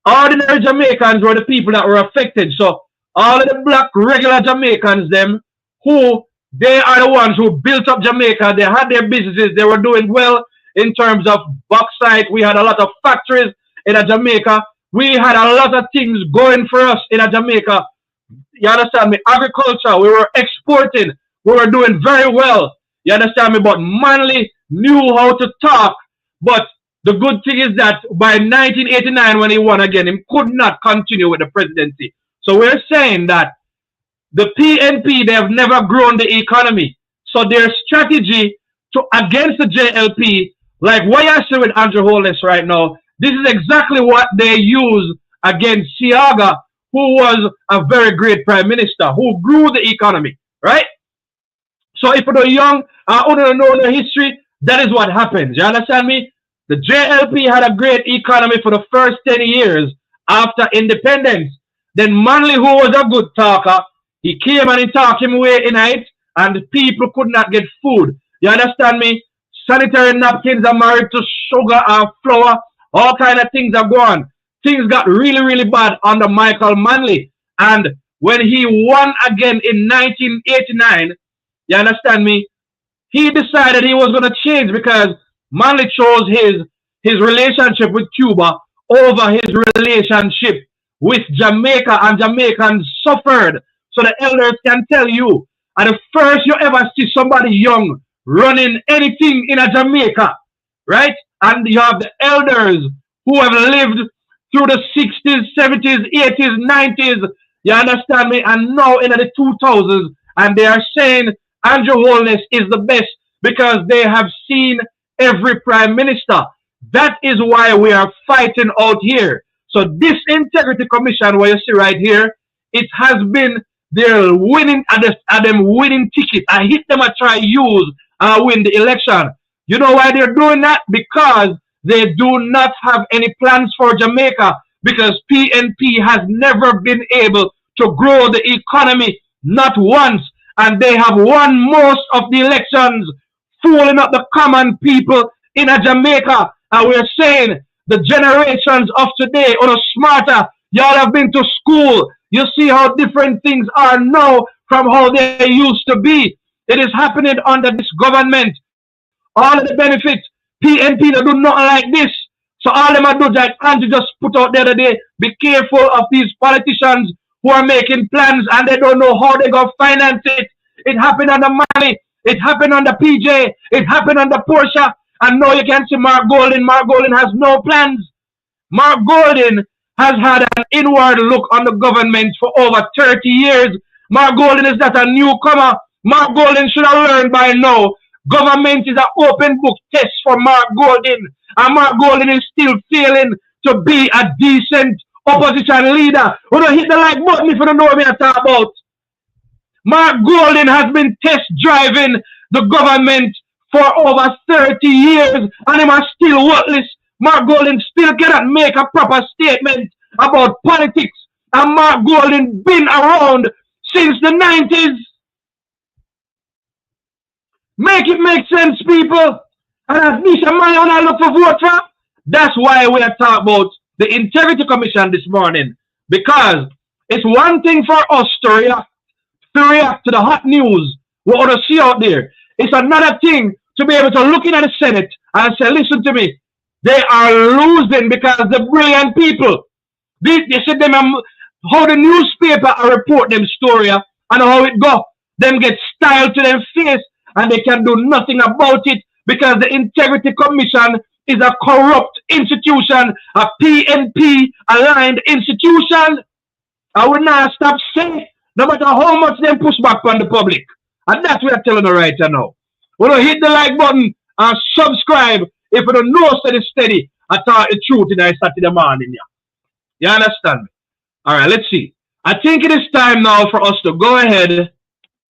ordinary Jamaicans were the people that were affected. So all of the black regular Jamaicans, them, who they are the ones who built up Jamaica. They had their businesses. They were doing well in terms of bauxite. We had a lot of factories in Jamaica. We had a lot of things going for us in Jamaica. You understand me? Agriculture, we were exporting. We were doing very well. You understand me? But Manley knew how to talk. But the good thing is that by 1989, when he won again, he could not continue with the presidency. So we're saying that the PNP, they have never grown the economy. So their strategy to against the JLP, like what you're saying with Andrew Holness right now, this is exactly what they use against Siaga, who was a very great prime minister, who grew the economy, right? So if you're young, who don't know the history, that is what happens. You understand me? The JLP had a great economy for the first 10 years after independence. Then Manley, who was a good talker, he came and he talked him away in it, and people could not get food. You understand me? Sanitary napkins are married to sugar and flour. All kind of things are gone. Things got really, really bad under Michael Manley. And when he won again in 1989, you understand me? He decided he was going to change because Manley chose his relationship with Cuba over his relationship with Jamaica, and Jamaicans suffered. So the elders can tell you, at the first you ever see somebody young running anything in a Jamaica, right? And you have the elders who have lived through the 60s, 70s, 80s, 90s, you understand me? And now in the 2000s, and they are saying Andrew Holness is the best because they have seen every prime minister. That is why we are fighting out here. So this Integrity Commission, what you see right here, it has been their winning them winning ticket. I hit them and try use and win the election. You know why they're doing that? Because they do not have any plans for Jamaica, because PNP has never been able to grow the economy, not once, and they have won most of the elections, fooling up the common people in a Jamaica. And we're saying the generations of today are smarter. Y'all have been to school. You see how different things are now from how they used to be. It is happening under this government. All of the benefits, PNP they do nothing like this. So all them are do like Andrew just put out the other day, be careful of these politicians who are making plans and they don't know how they're going to finance it. It happened under Manley. It happened under PJ. It happened under Portia. And now you can see Mark Golden. Mark Golden has no plans. Mark Golden has had an inward look on the government for over 30 years. Mark Golden is not a newcomer. Mark Golden should have learned by now. Government is an open book test for Mark Golden. And Mark Golden is still failing to be a decent opposition leader. We don't hit the like button if you don't know what I'm talking about. Mark Golden has been test driving the government for over 30 years and he is still worthless. Mark Golden still cannot make a proper statement about politics. And Mark Golden been around since the 90s. Make it make sense, people. And as Nisha Maya, when I look for vote for, that's why we are talking about the Integrity Commission this morning. Because it's one thing for us to react to the hot news we want to see out there. It's another thing to be able to look in at the Senate and say, listen to me, They are losing because the brilliant people, they see them how the newspaper report them story and how it go. Them get styled to their face and they can do nothing about it because the Integrity Commission is a corrupt institution, a PNP aligned institution. I will not stop saying, no matter how much them push back on the public. And that's what I'm telling you right now. We don't hit the like button and subscribe if you don't know steady. I tell the truth in a Saturday morning. Yeah. You understand me? Alright, let's see. I think it is time now for us to go ahead.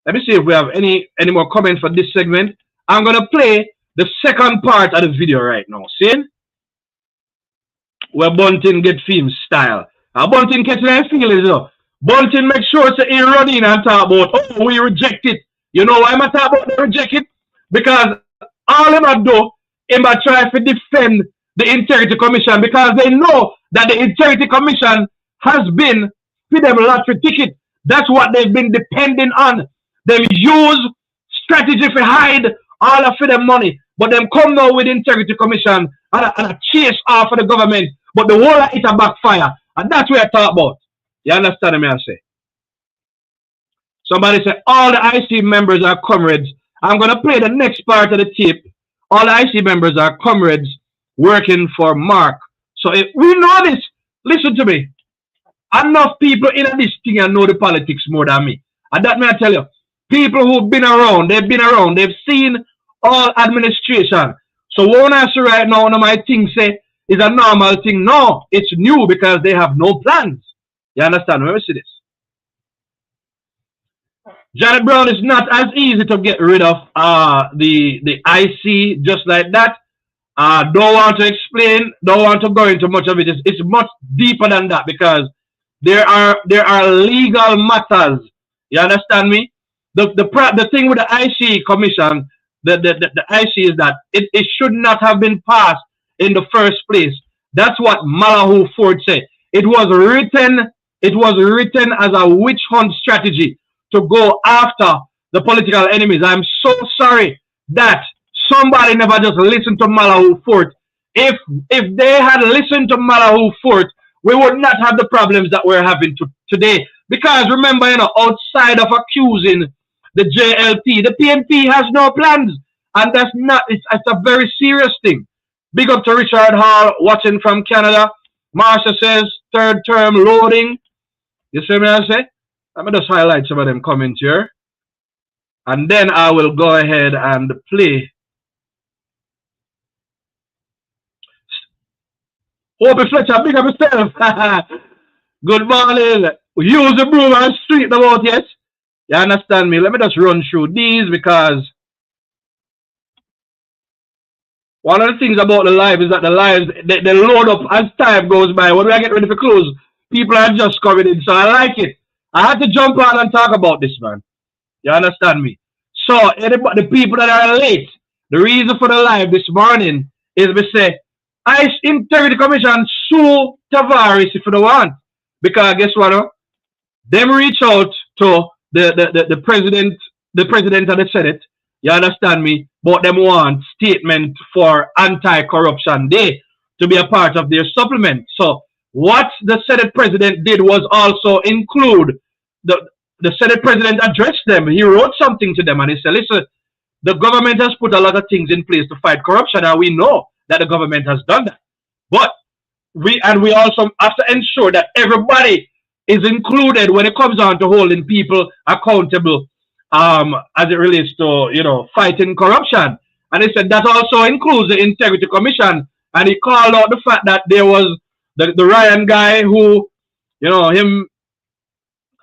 Let me see if we have any more comments for this segment. I'm gonna play the second part of the video right now. See? Where Bunting get film style. Bunting catch their feelings though. Bunting make sure to he run in and talk about, oh, we reject it. You know why I'm talking about they reject it? Because all them do, him try to defend the Integrity Commission because they know that the Integrity Commission has been for them lottery ticket. That's what they've been depending on. Them use strategy to hide all of them money. But them come now with Integrity Commission and chase off of the government. But the whole of it a backfire. And that's what I talk about. You understand me I say? Somebody say all the IC members are comrades. I'm going to play the next part of the tape. All the IC members are comrades working for Mark. So if we know this, listen to me. Enough people in this thing and know the politics more than me. And that may I tell you, people who've been around, they've seen all administration. So what I say right now, one of my things say is a normal thing. No, it's new because they have no plans. You understand? Let me see this. Janet Brown is not as easy to get rid of the IC just like that. Don't want to explain, don't want to go into much of it. It's much deeper than that because there are legal matters. You understand me? The thing with the IC Commission, the IC is that it should not have been passed in the first place. That's what Malahoo Ford said. It was written as a witch hunt strategy to go after the political enemies. I'm so sorry that somebody never just listened to Malahoo Ford. If they had listened to Malahoo Ford, we would not have the problems that we're having today. Because remember, outside of accusing the JLP, the PNP has no plans. And that's not, it's a very serious thing. Big up to Richard Hall, watching from Canada. Marsha says, third term loading. You see me I say? Let me just highlight some of them comments here. And then I will go ahead and play. Opie Fletcher, big up yourself. Good morning. Use the broom and street them out, yes? You understand me? Let me just run through these because one of the things about the live is that the lives, they load up as time goes by. When we get ready for close, people are just coming in. So I like it. I had to jump on and talk about this, man. You understand me? So the people that are late, the reason for the live this morning is we say, Integrity Commission sue Tavares if you don't want. Because guess what? Them reach out to the president of the Senate. You understand me? But them want statement for anti-corruption day to be a part of their supplement. So what the Senate president did was also include the Senate president addressed them. He wrote something to them and he said, listen, the government has put a lot of things in place to fight corruption, and we know that the government has done that. But we also have to ensure that everybody is included when it comes on to holding people accountable as it relates to, fighting corruption. And he said that also includes the Integrity Commission. And he called out the fact that there was the Ryan guy who, him,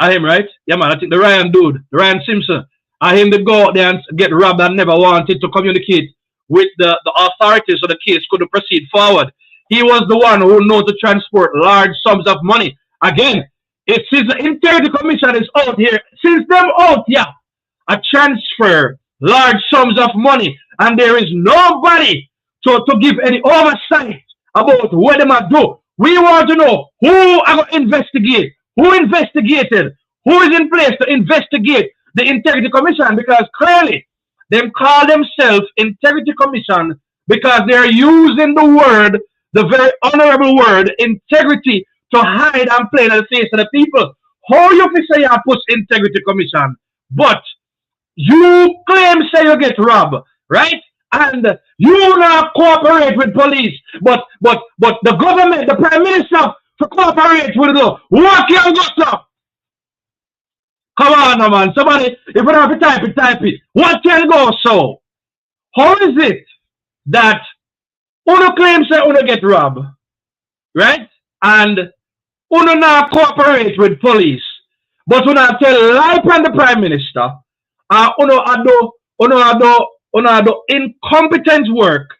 right? Yeah, man, I think the Ryan dude, the Ryan Simpson, and him to go out there and get robbed and never wanted to communicate with the authorities so the case could proceed forward. He was the one who knew to transport large sums of money. Again, since the Integrity Commission is out here, since them out here, I transfer large sums of money, and there is nobody to give any oversight about what they might do. We want to know who are going to investigate, who investigated, who is in place to investigate the Integrity Commission, because clearly them call themselves Integrity Commission because they're using the word, the very honorable word, integrity, to hide and play in the face of the people. How you fi say you push integrity commission, but you claim say you get robbed, right? And you not cooperate with police, but the government, the prime minister, to cooperate with the what can go stop? Come on, no, man. Somebody, if you don't have to type it, type it. What can go so? How is it that Uno claims that Uno get robbed, right? And Uno not cooperate with police, but Uno tell lie on the prime minister, and Uno do incompetent work,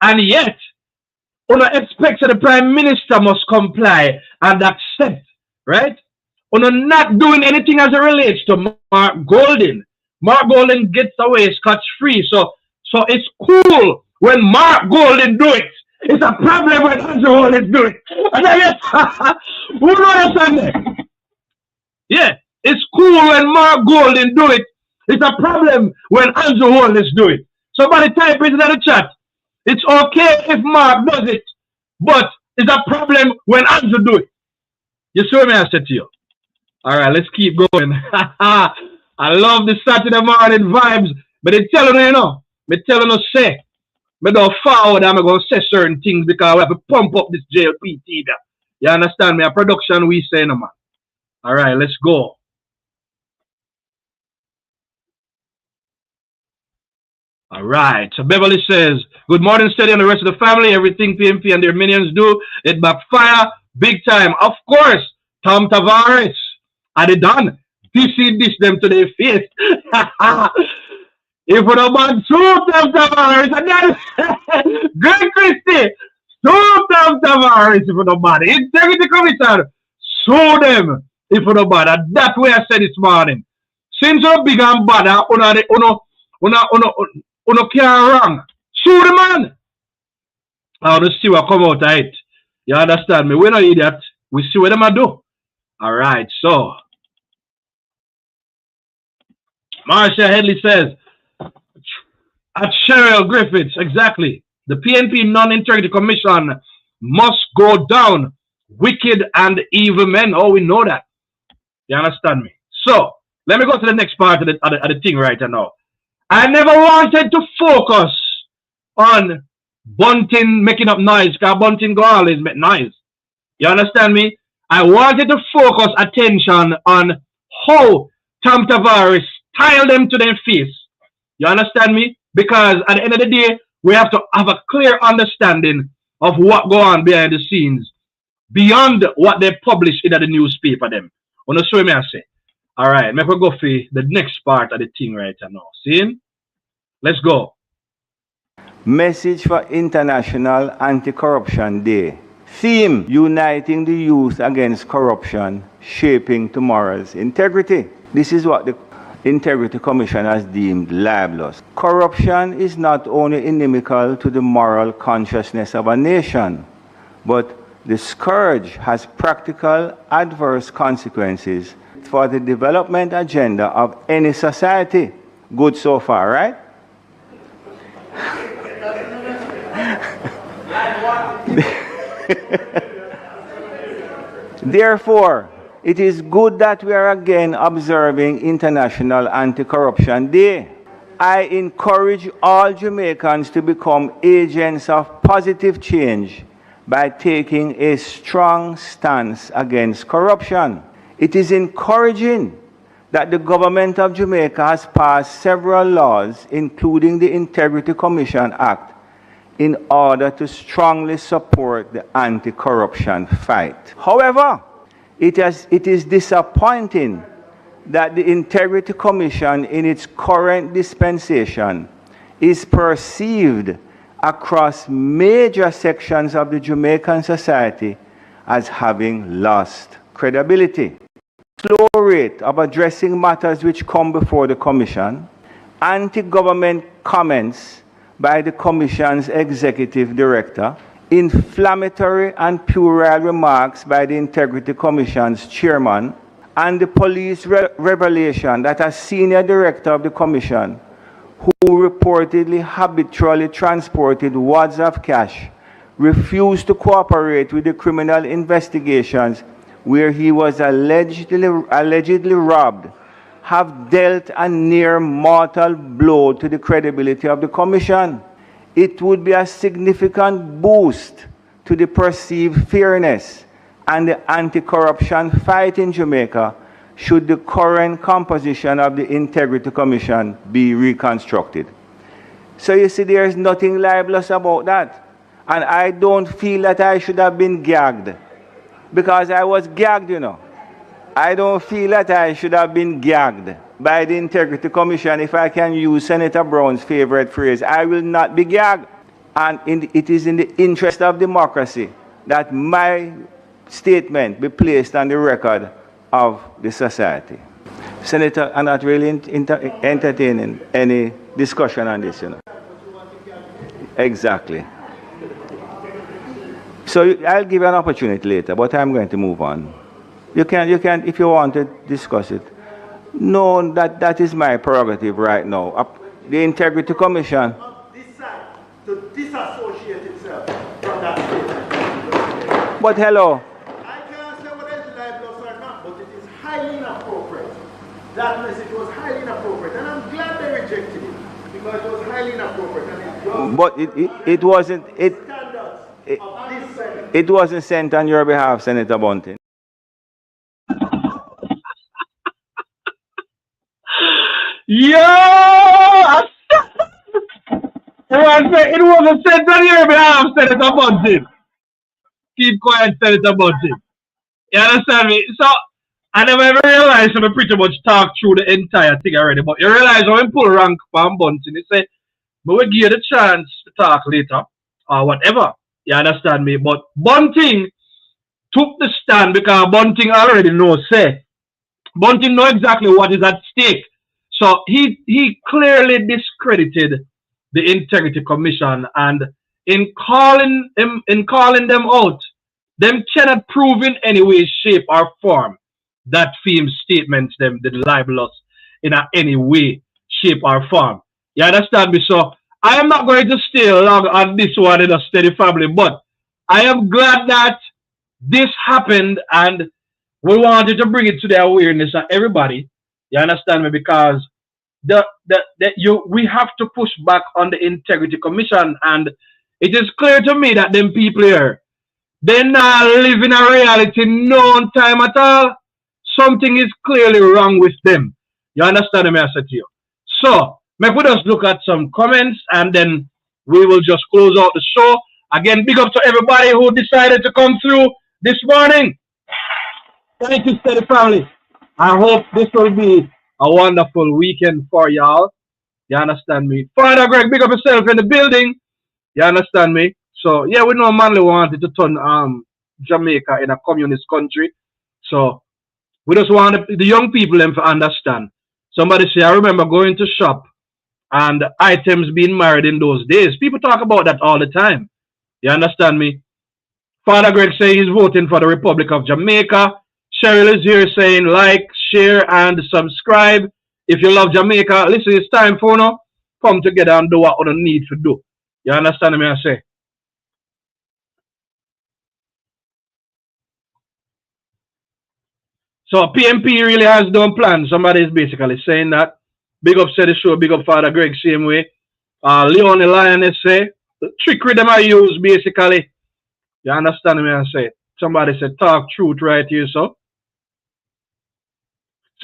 and yet Uno expects that the prime minister must comply and accept, right? Uno not doing anything as it relates to Mark Golden. Mark Golden gets away scotch-free. So it's cool when Mark Golden do it. It's a problem when Andrew Holness do it. And I guess, who don't understand that? Yeah, it's cool when Mark Golden do it. It's a problem when Andrew Holness do it. Somebody type it in the chat. It's okay if Mark does it, but it's a problem when Andrew do it. You see what I said to you? All right, let's keep going. I love the Saturday morning vibes, but they telling you, me telling you, say, me don't forward, I'm going to say certain things because we have to pump up this JLPT there. You understand me? A production we say, no, man. All right, let's go. All right, so Beverly says, good morning, Steady, and the rest of the family. Everything PMP and their minions do, it backfire big time. Of course, Tom Tavares. Are they done? Dish them to their face. If we don't man, shoot them Tavares. And then, Greg Christie, shoot them Tavares if we don't man. Integrity Commission, shoot them if we don't man. And that's what I said this morning. Since you're big and bad, uno can't wrong. Shoot the man. I want to see what come out of it. You understand me? We're not idiot. We see what them do. All right, so Marcia Headley says, at Cheryl Griffiths, exactly. The PNP Non-Integrity Commission must go down. Wicked and evil men. Oh, we know that. You understand me? So, let me go to the next part of the thing right now. I never wanted to focus on Bunting making up noise, because Bunting go always make noise. You understand me? I wanted to focus attention on how Tom Tavares style them to their face. You understand me? Because at the end of the day, we have to have a clear understanding of what go on behind the scenes, beyond what they publish in the newspaper them. Wanna show me I say? All right, maybe we go for the next part of the thing right now. See? Let's go. Message for International Anti-Corruption Day. Theme: uniting the youth against corruption, shaping tomorrow's integrity. This is what the Integrity Commission has deemed libelous. Corruption is not only inimical to the moral consciousness of a nation, but the scourge has practical adverse consequences for the development agenda of any society. Good so far, right? Therefore, it is good that we are again observing International Anti-Corruption Day. I encourage all Jamaicans to become agents of positive change by taking a strong stance against corruption. It is encouraging that the government of Jamaica has passed several laws, including the Integrity Commission Act, in order to strongly support the anti-corruption fight. However, it is disappointing that the Integrity Commission in its current dispensation is perceived across major sections of the Jamaican society as having lost credibility. Slow rate of addressing matters which come before the Commission, anti-government comments by the Commission's Executive Director, inflammatory and puerile remarks by the Integrity Commission's Chairman, and the police revelation that a senior director of the Commission who reportedly habitually transported wads of cash, refused to cooperate with the criminal investigations where he was allegedly robbed, have dealt a near mortal blow to the credibility of the Commission. It would be a significant boost to the perceived fairness and the anti-corruption fight in Jamaica should the current composition of the Integrity Commission be reconstructed. So you see, there is nothing libelous about that. And I don't feel that I should have been gagged, because I was gagged, you know. I don't feel that I should have been gagged by the Integrity Commission. If I can use Senator Brown's favorite phrase, I will not be gagged. And it is in the interest of democracy that my statement be placed on the record of the society. Senator, I'm not really entertaining any discussion on this, you know. Exactly. So I'll give you an opportunity later, but I'm going to move on. You can, if you want to discuss it. No, that is my prerogative right now. The Integrity Commission. To disassociate itself from that statement. But hello. I can't say whether it's libelous or not, but it is highly inappropriate. That message was highly inappropriate, and I'm glad they rejected it because it was highly inappropriate. And but it wasn't. It wasn't sent on your behalf, Senator Bunting. Yo! It wasn't sent on your behalf, Senator Bunting. Keep quiet, Senator Bunting. You understand me? So, I never ever realized that I pretty much talked through the entire thing already. But you realize when we pull rank from Bunting, he said, but we'll give you the chance to talk later or whatever. You understand me? But Bunting took the stand because Bunting already knows, say. Bunting know exactly what is at stake. So he clearly discredited the Integrity Commission, and in calling them out, them cannot prove in any way, shape, or form that Fime's statements them the libelous in any way, shape, or form. You understand me? So I am not going to stay long on this one in a steady family, but I am glad that this happened, and we wanted to bring it to the awareness of everybody. You understand me? Because we have to push back on the Integrity Commission, and it is clear to me that them people here, they're not living a reality no time at all. Something is clearly wrong with them. You understand me, I said to you. So, may we just look at some comments, and then we will just close out the show. Again, big up to everybody who decided to come through this morning. Thank you, steady family. I hope this will be a wonderful weekend for y'all. You understand me? Father Greg, big up yourself in the building. You understand me? So, yeah, we know Manley wanted to turn Jamaica in a communist country. So, we just want the young people them to understand. Somebody say, I remember going to shop and items being married in those days. People talk about that all the time. You understand me? Father Greg say he's voting for the Republic of Jamaica. Cheryl is here saying like, share, and subscribe. If you love Jamaica, listen, it's time for now. Come together and do what you need to do. You understand me, I say? So PMP really has done plans. Somebody is basically saying that. Big up said the show, big up Father Greg, same way. Leon the Lioness say, the trickery them I use basically. You understand me, I say? Somebody said talk truth right here, so.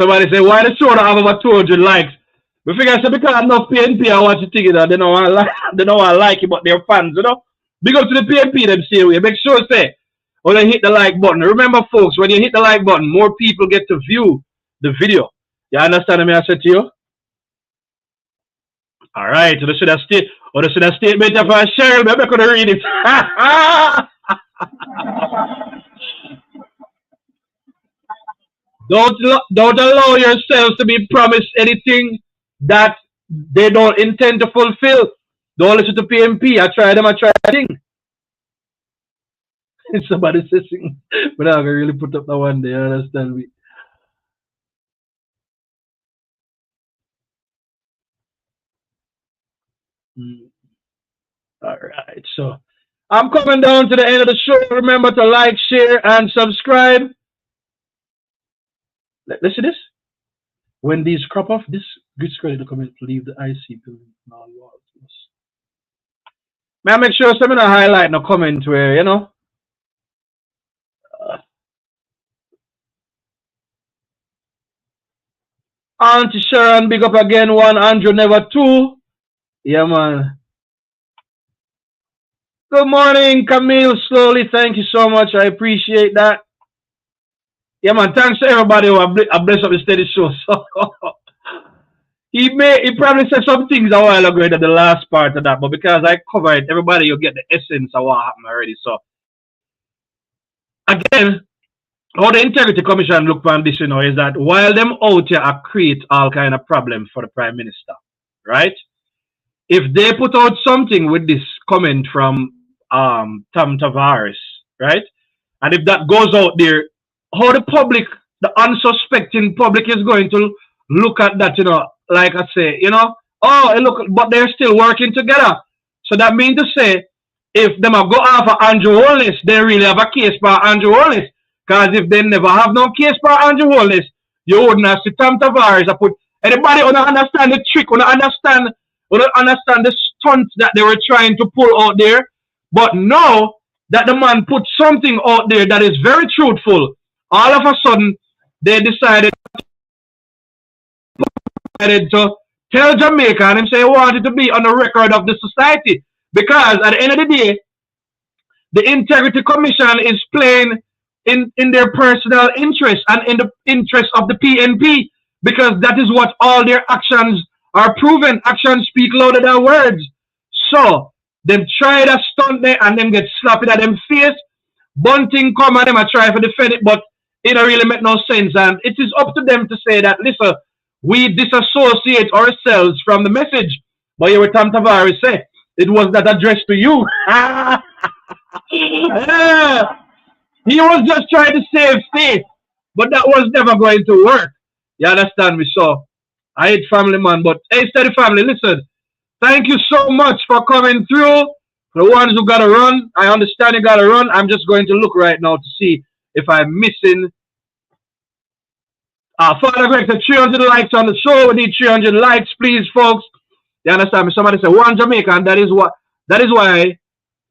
Somebody say, why the show don't have over 200 likes? We figure I say because enough PNP I watch the ticket, they don't want to like it, but they're fans, you know. Big up to the PNP them say we make sure say when you hit the like button. Remember folks, when you hit the like button, more people get to view the video. You understand me I said to you? Alright, so they should have statement of Cheryl, maybe I could read it. Don't allow yourselves to be promised anything that they don't intend to fulfill. Don't listen to PMP. I try thing. Somebody says, but I can really put up the one day, you understand me? Mm. All right. So I'm coming down to the end of the show. Remember to like, share, and subscribe. Listen to this. When these crop off, this discredit the comment to leave the IC building on all walls. May I make sure some of the highlight in the comment where, you know. Auntie Sharon, big up again. One, Andrew, never two. Yeah, man. Good morning, Camille. Slowly, thank you so much. I appreciate that. Yeah, man. Thanks to everybody who have blessed up the steady show. So he probably said some things a while ago in the last part of that, but because I covered everybody, you get the essence of what happened already. So again, how the Integrity Commission look on this, you know, is that while them out here create all kind of problems for the Prime Minister, right? If they put out something with this comment from Tavares, right? And if that goes out there, how the public, the unsuspecting public is going to look at that, you know, like I say, you know, oh, look, but they're still working together. So that means to say, if them have go after Andrew Holness, they really have a case for Andrew Holness. Because if they never have no case for Andrew Holness, you wouldn't have to Tom Tavares. I put anybody who don't understand the trick, who don't understand the stunts that they were trying to pull out there. But now that the man put something out there that is very truthful, all of a sudden they decided to tell Jamaica and him say he wanted to be on the record of the society. Because at the end of the day, the Integrity Commission is playing in their personal interest and in the interest of the PNP, because that is what all their actions are proven. Actions speak louder than words. So them try that stunt there and them get slapped at them face. Bunting come and them a try to defend it, but it don't really make no sense. And it is up to them to say that, listen, we disassociate ourselves from the message. But you were Tom Tavares say, it was not addressed to you. He was just trying to save face, but that was never going to work. You understand me? So I hate family, man. But hey, steady family, listen. Thank you so much for coming through. The ones who gotta run, I understand you gotta run. I'm just going to look right now to see if I'm missing. Father Greg said 300 likes on the show. We need 300 likes, please, folks. You understand me? Somebody said one Jamaica, and that is why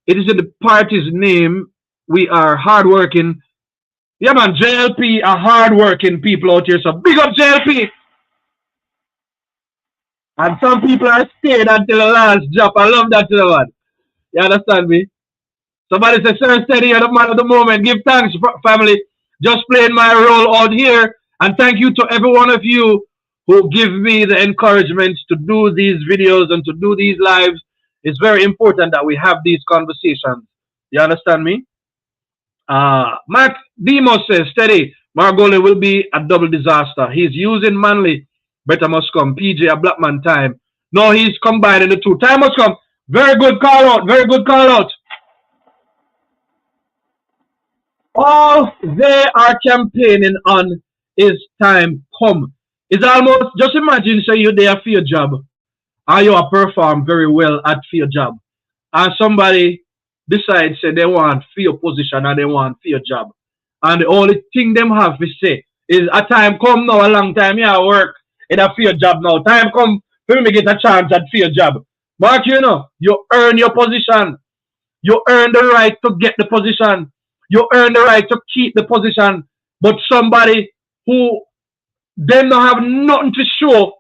it is in the party's name. We are hardworking. Yeah, man, JLP are hardworking people out here. So big up JLP. And some people are staying until the last drop. I love that, you know, man. You understand me? Somebody says, Sir Steady, you're the man of the moment. Give thanks, family. Just playing my role out here. And thank you to every one of you who give me the encouragement to do these videos and to do these lives. It's very important that we have these conversations. You understand me? Mark Demos says, Steady, Margoli will be a double disaster. He's using Manly. Better must come. PJ, a black man time. No, he's combining the two. Time must come. Very good call out. Very good call out. All they are campaigning on is time come. It's almost, just imagine, say you're there for your job, and you perform very well at your job, and somebody decides, say, they want for your position and they want for your job. And the only thing them have to say is, a time come now, a long time, yeah, work in a for your job now. Time come for me get a chance at for your job. Mark, you know, you earn your position. You earn the right to get the position. You earn the right to keep the position. But somebody who they don't have nothing to show,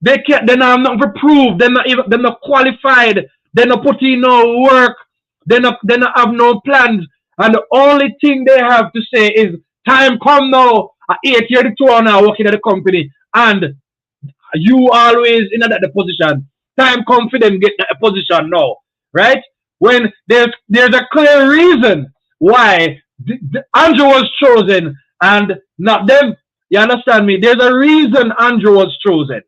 they don't have nothing to prove, they're not qualified, they're not putting in no work, they not have no plans, and the only thing they have to say is, time come now, at 8 years to now working at the company, and you always in the position. Time come for them get the position now, right? When there's a clear reason why Andrew was chosen and not them. You understand me? There's a reason Andrew was chosen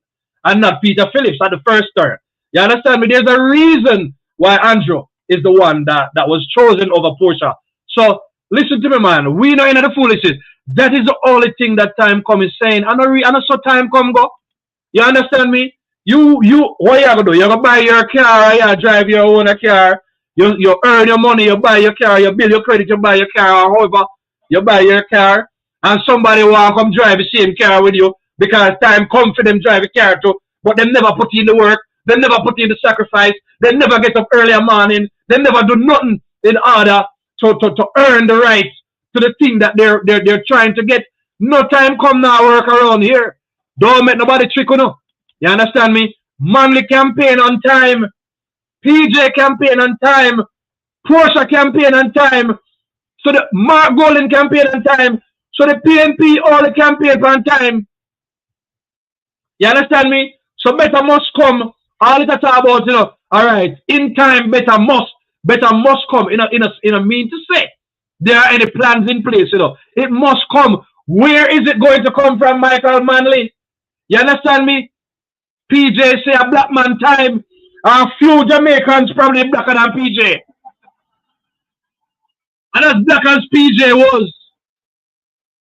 and not Peter Phillips at the first term. You understand me? There's a reason why Andrew is the one that was chosen over Portia. So listen to me, man. We know in the foolishness. That is the only thing that time come is saying. And I saw time come go. You understand me? what you gonna do? You gonna buy your car, you drive your own car, you earn your money, you buy your car, you build your credit, you buy your car, or however, you buy your car, and somebody want to come drive the same car with you because time come for them drive a car too, but they never put in the work, they never put in the sacrifice, they never get up early in the morning, they never do nothing in order to earn the right to the thing that they're trying to get. No time come now work around here. Don't make nobody trick on you. You understand me? Manly campaign on time. PJ campaign on time. Portia campaign on time. So the Mark Golden campaign on time. So the PNP all the campaign on time. You understand me? So better must come. All it talk about, all right, in time, better must come. In a mean to say. There are any plans in place, It must come. Where is it going to come from, Michael Manley? You understand me? PJ say a black man time. A few Jamaicans probably blacker than PJ. And as black as PJ was,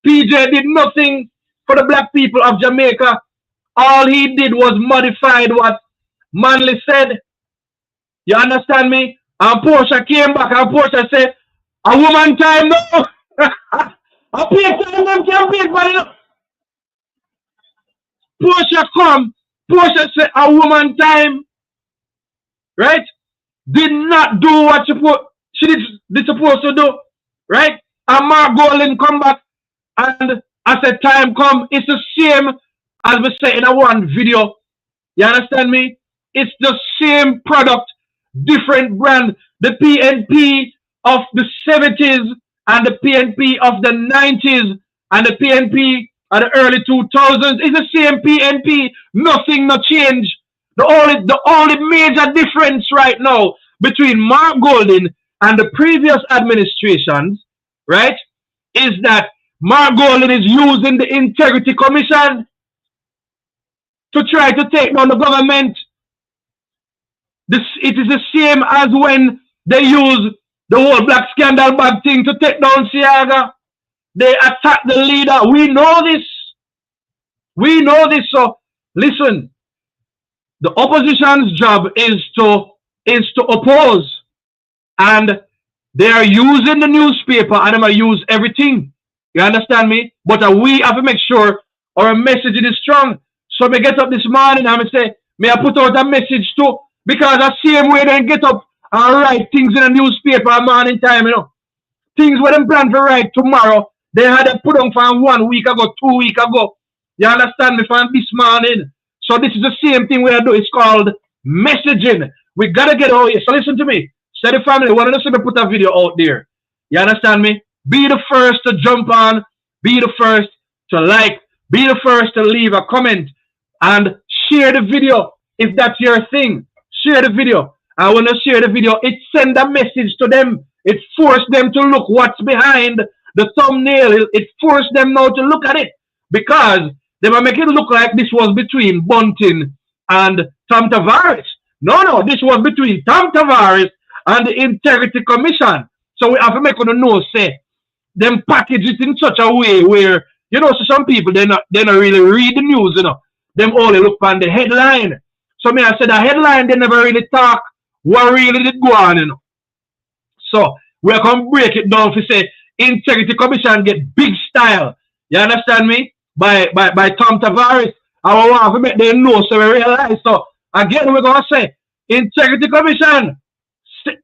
PJ did nothing for the black people of Jamaica. All he did was modified what Manley said. You understand me? And Portia came back and Portia said, a woman time no. A place time them campaign for it. Portia come. Portia said a woman time. Right? Did not do what she did supposed to do. Right? And Mark Golden come back and I said time come. It's the same as we say in a one video. You understand me? It's the same product, different brand. The PNP of the 70s and the PNP of the 90s and the PNP of the early 2000s is the same PNP. Nothing no change. The only major difference right now between Mark Golden and the previous administrations, right, is that Mark Golden is using the Integrity Commission to try to take down the government. It is the same as when they use the whole black scandal bag thing to take down Siaga. They attack the leader. We know this. We know this. So listen, the opposition's job is to oppose. And they are using the newspaper and they might use everything. You understand me? But we have to make sure our message is strong. So me get up this morning and I say, may I put out a message too? Because the same way they get up and write things in the newspaper morning time, Things where them plan to write tomorrow, they had to put on from 1 week ago, 2 weeks ago. You understand me from this morning? So this is the same thing we are doing. It's called messaging. We gotta get out here. So listen to me. Say the family, want to see me put a video out there. You understand me? Be the first to jump on. Be the first to like. Be the first to leave a comment. And share the video if that's your thing. Share the video. And when you share the video, it send a message to them. It force them to look what's behind the thumbnail. It force them now to look at it. Because they might make it look like this was between Bunting and Tom Tavares. No, this was between Tom Tavares and the Integrity Commission. So we have to make them know, say, them package it in such a way where, so some people, they not really read the news, Them only look on the headline. So me, I said the headline, they never really talk what really did go on, So we're going to break it down to say Integrity Commission get big style. You understand me? By Tom Tavares. I want to make them know so we realize. So again, we're going to say Integrity Commission.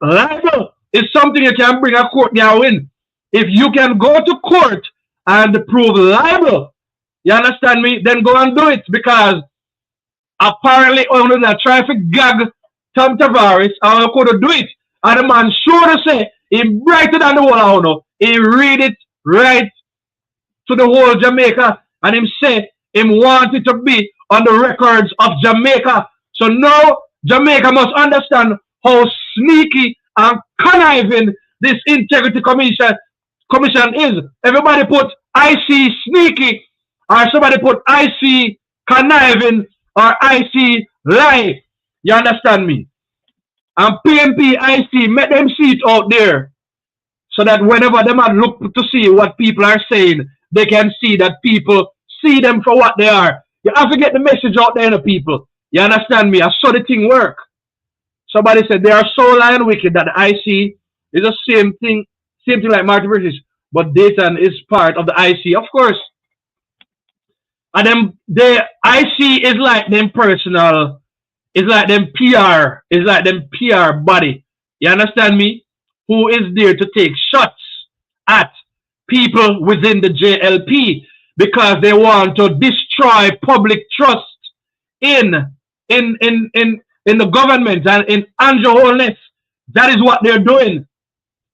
Libel is something you can bring a court now in. If you can go to court and prove libel, you understand me, then go and do it. Because apparently only that try to gag Tom Tavares and could do it. And the man sure to say he brighter than the whole honor. He read it right to the whole Jamaica and him say him want it to be on the records of Jamaica. So now Jamaica must understand how sneaky and conniving this Integrity Commission is. Everybody put I see sneaky, or somebody put I see conniving, or I see lie. You understand me? And PNP I see, make them see it out there. So that whenever they might look to see what people are saying, they can see that people see them for what they are. You have to get the message out there to people. You understand me? I saw the thing work. Somebody said they are so lying wicked that the IC is the same thing like Martin British, but Dayton is part of the IC, of course. And them the IC is like them personal, it's like them PR, it's like them PR body. You understand me? Who is there to take shots at people within the JLP because they want to destroy public trust in in the government and in Andrew Holness. That is what they're doing.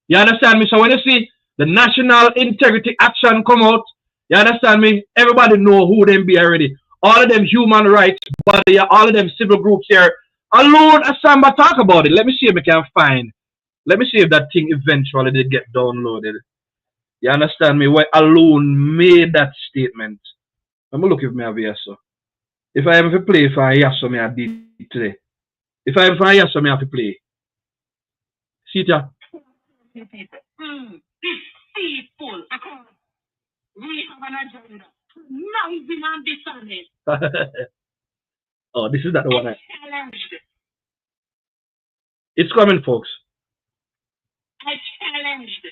You understand me? So when you see the National Integrity Action come out, you understand me? Everybody know who them be already. All of them human rights body, all of them civil groups here. Alone Asamba talk about it. Let me see if I can find. Let me see if that thing eventually did get downloaded. You understand me? Where Alone made that statement. Let me look if me have here so. If I ever play if I have some I did today. If I ever have some I have to play. See it ya? People. We have an agenda. Noisy and dishonest. Oh, this is that one. It's coming, folks. I challenged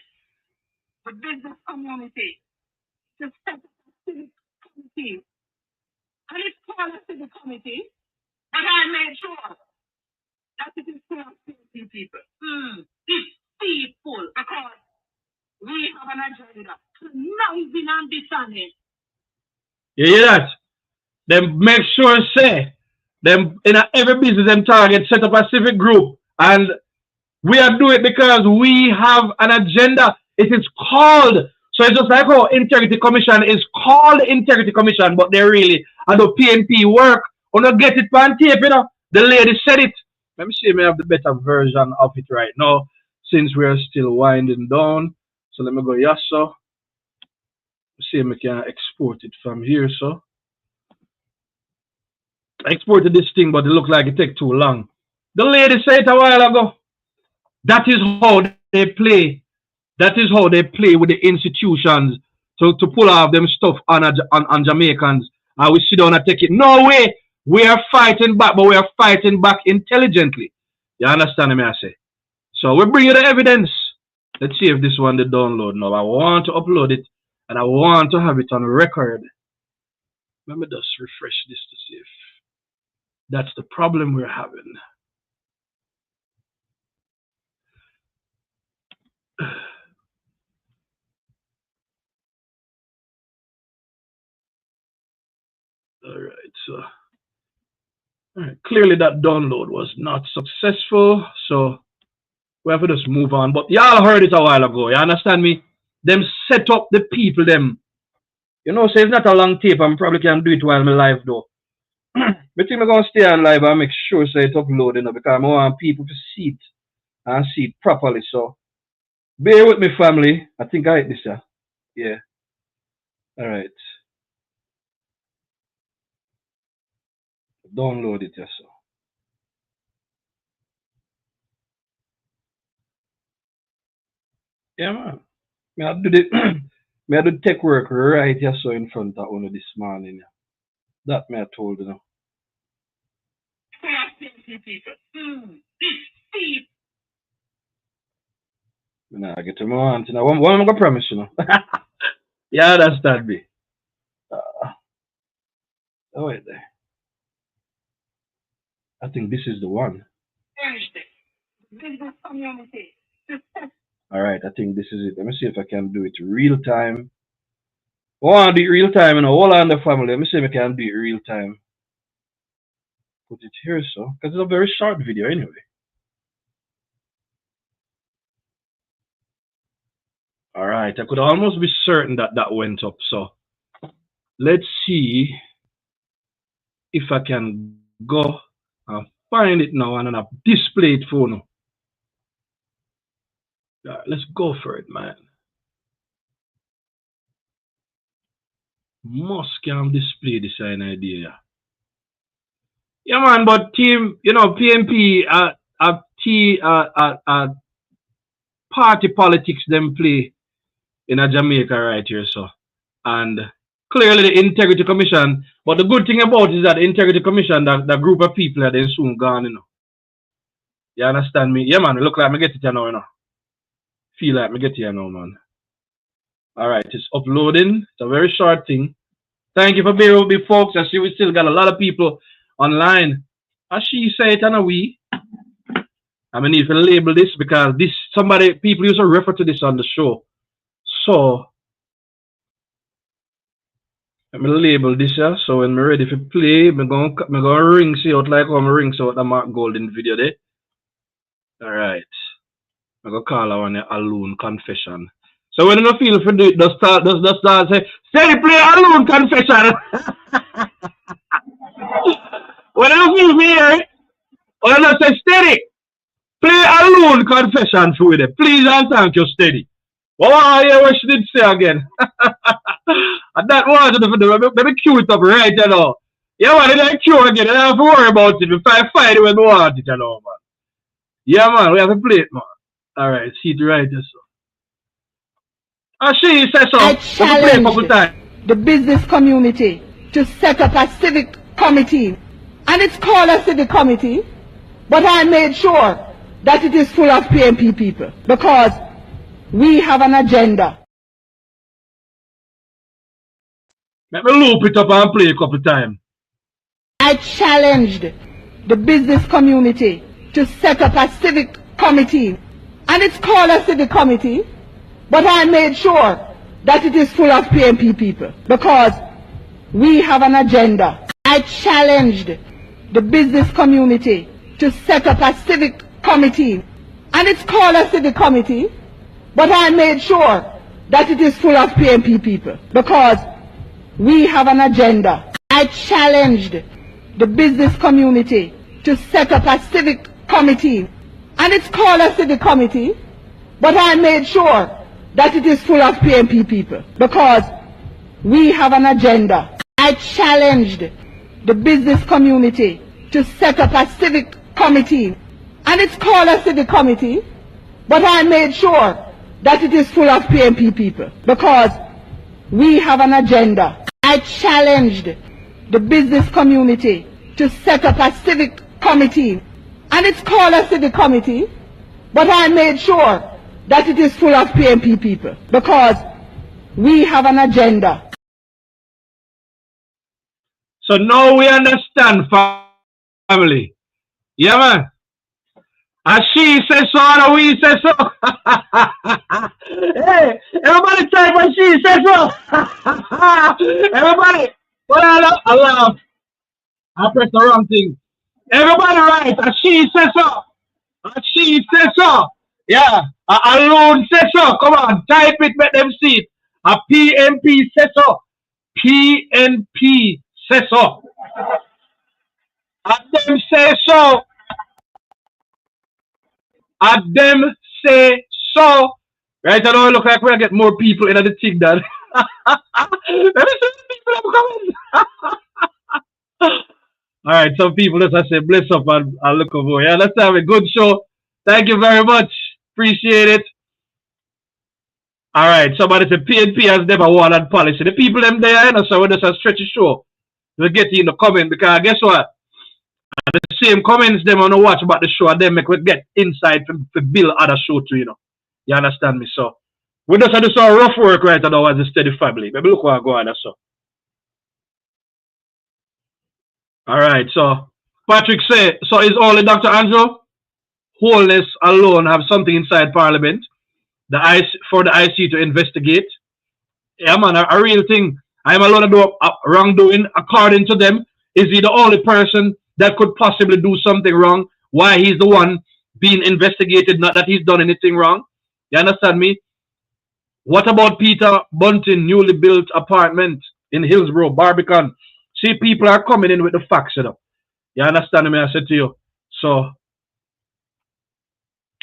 the business community to set up a civic committee. And it's called a civic committee, but I made sure that it is for people. These people, because we have an agenda. Noisy and dishonest. You hear that? Them make sure say them in every business them target set up a civic group, and we are doing it because we have an agenda. It is called, so it's just like how Integrity Commission is called Integrity Commission, but they really and the PNP work. Or not get it on tape, you know. The lady said it. Let me see if I have the better version of it right now, since we are still winding down. So let me go yes, so. See if I can export it from here, so. I exported this thing, but it looked like it take too long. The lady said it a while ago. That is how they play. That is how they play with the institutions to pull off them stuff on Jamaicans. And we sit down and take it. No way. We are fighting back, but we are fighting back intelligently. You understand me, I say? So we bring you the evidence. Let's see if this one they download now. I want to upload it and I want to have it on record. Let me just refresh this to see if that's the problem we're having. All right, so all right, clearly that download was not successful, so we have to just move on. But y'all heard it a while ago, you understand me? Them set up the people, them. You know, so it's not a long tape, I probably can do it while I'm live though. I think I'm going to stay on live and make sure so it's uploaded, you know, because I want people to see it and see it properly. So bear with me, family. I think I hit this, yeah. All right. Download it, yes, so. Yeah, man. May I do the may I do tech work right here so in front of one this morning. Yeah. That may I told you now. Nah, I get to my aunt. Now, one I'm gonna promise you know. Yeah, understand me. Oh wait there. I think this is the one. All right, I think this is it. Let me see if I can do it real time. I want to do it real time, you know. All on the family. Let me see if I can do it real time. Put it here, so because it's a very short video anyway. All right, I could almost be certain that that went up. So let's see if I can go and find it now and then display it for now. All right, let's go for it, man. Must can display this idea. Yeah, man, but team, you know, PNP, party politics them play in a Jamaica right here, so. And clearly the Integrity Commission. But the good thing about it is that the Integrity Commission, that group of people are then soon gone, you know. You understand me? Yeah, man. It look like me get it here now, you know. Feel like me get it here now, man. Alright, it's uploading. It's a very short thing. Thank you for being with me, folks. I see we still got a lot of people online. As she said, and we. I mean, if you label this because this people used to refer to this on the show. So let me label this here. So when we're ready to play, I'm gonna ring see out like how I ring out the Mark Golden video there. Alright. I'm gonna call her one alone confession. So when you feel for do it, just start say, steady play alone confession. When you feel me here, or you say steady, play alone confession for it. Please and thank you, steady. Oh, yeah, what she did say again. And that was let me cue it up right, you know. Yeah, man, it ain't cue again. I don't have to worry about it. If I fight it when we want it, you know, man. Yeah, man, we have to play it, man. Alright, see it right there, so. And she says so. I challenge the business community to set up a civic committee. And it's called a civic committee, but I made sure that it is full of PMP people because we have an agenda. Let me loop it up and play a couple times. I challenged the business community to set up a civic committee. And it's called a civic committee, but I made sure that it is full of PMP people because we have an agenda. I challenged the business community to set up a civic committee. And it's called a civic committee, but I made sure that it is full of PMP people because we have an agenda. I challenged the business community to set up a civic committee. And it's called a civic committee, but I made sure that it is full of PMP people because we have an agenda. I challenged the business community to set up a civic committee. And it's called a civic committee, but I made sure that it is full of PMP people because we have an agenda. I challenged the business community to set up a civic committee. And it's called a civic committee, but I made sure that it is full of PMP people because we have an agenda. So now we understand, family. Yeah, man. As she says so, and we say so. Hey, everybody type what she says so. Everybody. Well, I laugh. I press the wrong thing. Everybody right. As she says so. As she says so. Yeah. Alone says so. Come on. Type it, make them see it. A PMP says so. PNP says so. And them say so. And them say so. Right, I know it look like we'll get more people in the thing than. Let me see the people coming. Alright, some people just I say bless up and look over. Yeah, let's have a good show. Thank you very much. Appreciate it. Alright, somebody said PNP has never won on policy. The people them there, you know, so when there's a stretchy show, they'll get in the comment because guess what? And the same comments them on the watch about the show and them make we get inside to build other show too, you know. You understand me? So we just have to do some rough work right now as a steady family. Maybe look what I go on so. Alright, so Patrick say, so is only Dr. Andrew Wholeness alone have something inside Parliament for the IC to investigate? Yeah man, a real thing. I'm alone to do wrongdoing according to them. Is he the only person that could possibly do something wrong? Why he's the one being investigated, not that he's done anything wrong? You understand me? What about Peter Bunting newly built apartment in Hillsborough, Barbican? See, people are coming in with the facts, you know. You understand me? I said to you. So,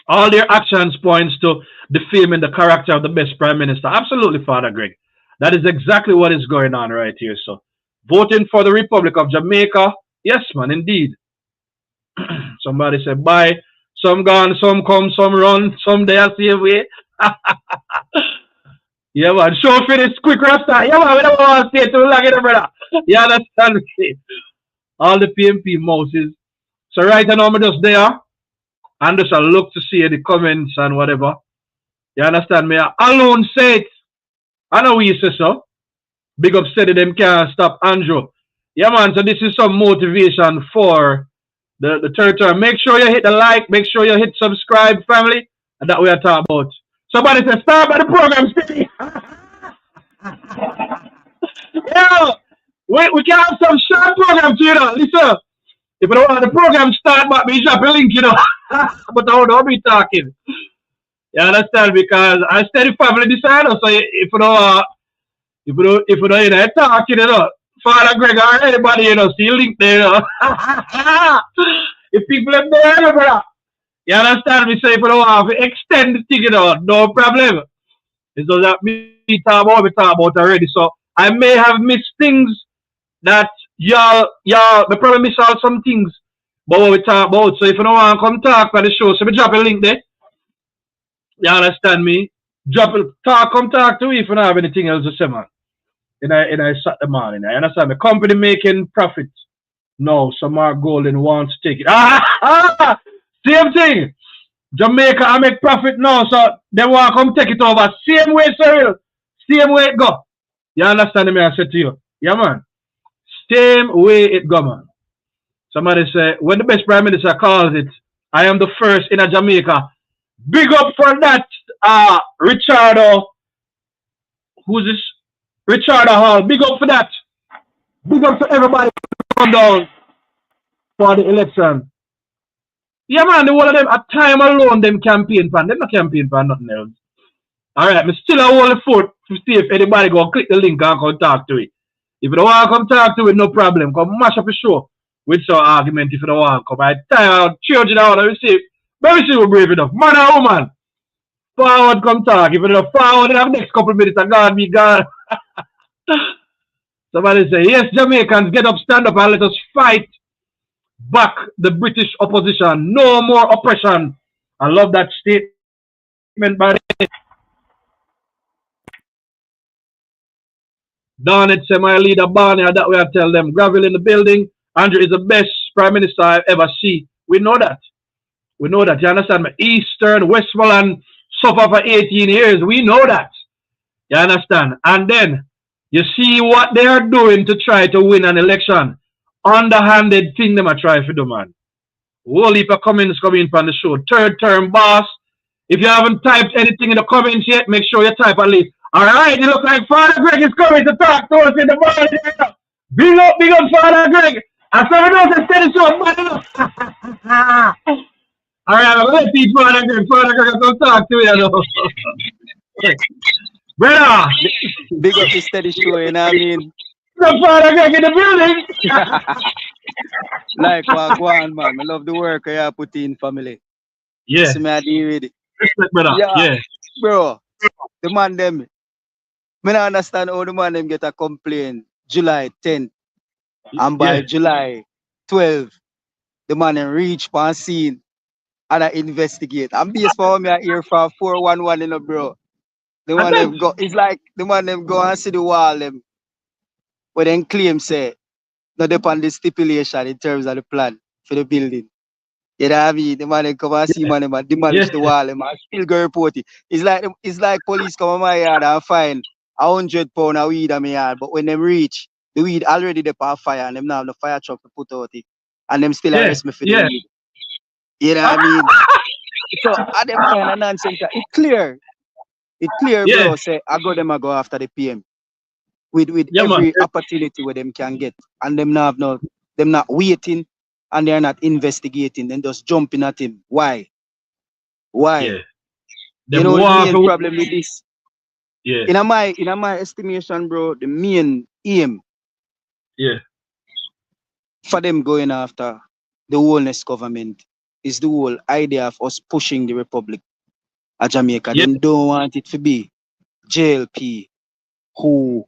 all their actions points to defaming the character of the best prime minister. Absolutely, Father Greg. That is exactly what is going on right here. So, voting for the Republic of Jamaica. Yes, man, indeed. Somebody said, bye. Some gone, some come, some run. Some they are see away. Yeah, man. Show for this quick rasta. Yeah, man. We don't want to stay too long, brother. You understand me? All the PMP mouses. So right now, I'm just there and just a look to see the comments and whatever. You understand me? I alone say it. I know what you say so. Big up said them can't stop Andrew. Yeah, man. So this is some motivation for the third term. Make sure you hit the like. Make sure you hit subscribe, family. And that we are talking about. Somebody said, start by the program, steady. Yeah, we can have some short programs, you know. Listen, if you don't want the program start, but we drop a link, you know. But I don't be talking. You understand? Because I study family designer, so if you don't, if you don't, you know, talking, you know, Father Greg or anybody, you know, see link there, you know. If people are there, you know, brother. You understand me? So if you don't want to extend the thing, you know, no problem. It's just that we talk about already. So I may have missed things that we probably miss out some things but what we talk about. So if you don't want to come talk on the show, so we drop a link there. You understand me? Come talk to me if you don't have anything else to say, man. And I sat the man, you understand me? Company making profit. No, some Mark Golden wants to take it. Same thing. Jamaica I make profit now, so they want to come take it over. Same way, Cyril. Same way it go. You understand me? I said to you. Yeah, man. Same way it go, man. Somebody say, when the best prime minister calls it, I am the first in a Jamaica. Big up for that, Richardo. Who's this? Richardo Hall. Big up for that. Big up for everybody come down for the election. Yeah, man, the one of them, at time alone, them campaign pan. Them not campaign pan, nothing else. Alright, me still a hold the foot to see if anybody go click the link and come talk to it. If you don't want to come talk to it, no problem. Come mash up the show with some argument if you don't want to come. I tell children out and see. Maybe she will brave enough. Man or woman. Forward come talk. If you don't forward in the next couple of minutes, God be God. Somebody say, yes, Jamaicans, get up, stand up, and let us fight back the British opposition. No more oppression. I love that statement by Donnet say my leader Barney, that way I tell them. Gravel in the building. Andrew is the best prime minister I ever see. We know that. We know that. You understand me? Eastern, Westmoreland suffer for 18 years. We know that. You understand? And then you see what they are doing to try to win an election. Underhanded thing them are trying to do, man. Whole heap of comments coming from the show. Third term boss. If you haven't typed anything in the comments yet, make sure you type at least. Alright, it looks like Father Greg is coming to talk to us in the morning. Big up, Father Greg. I saw you know steady show, man. Alright, I'm going to teach Father Greg. Father Greg is going to talk to you, know. Brother. Big up the steady show, you know what I mean? The Father Greg in the building. Like what go on, man. I love the work I put in, family. Yeah. See me I deal with it. Respect, brother. Yeah. Bro, the man them, I don't understand how the man them get a complaint July 10th. And by July 12th, the man them reach for scene and I investigate. And based for me I hear from 411, you know, bro. The man them go, it's like the man them go and see the wall them where then claim say not depend the stipulation in terms of the plan for the building. You know what I mean? The man them come and see man them and demolish the wall them and still go report it. It's like police come on my yard and find £100 of weed on my yard, but when them reach, the weed already there on fire and them now have the fire truck to put out it. And them still arrest me for the weed. You know what I mean? So at them kind of nonsense. It's clear. It's clear, bro. Say I go after the PM. With every opportunity where them can get. And them not waiting and they're not investigating, then just jumping at him. Why? Yeah. You know the main problem with this? Yeah. In my estimation, bro, the main aim for them going after the wholeness government is the whole idea of us pushing the Republic of Jamaica. Them don't want it to be JLP who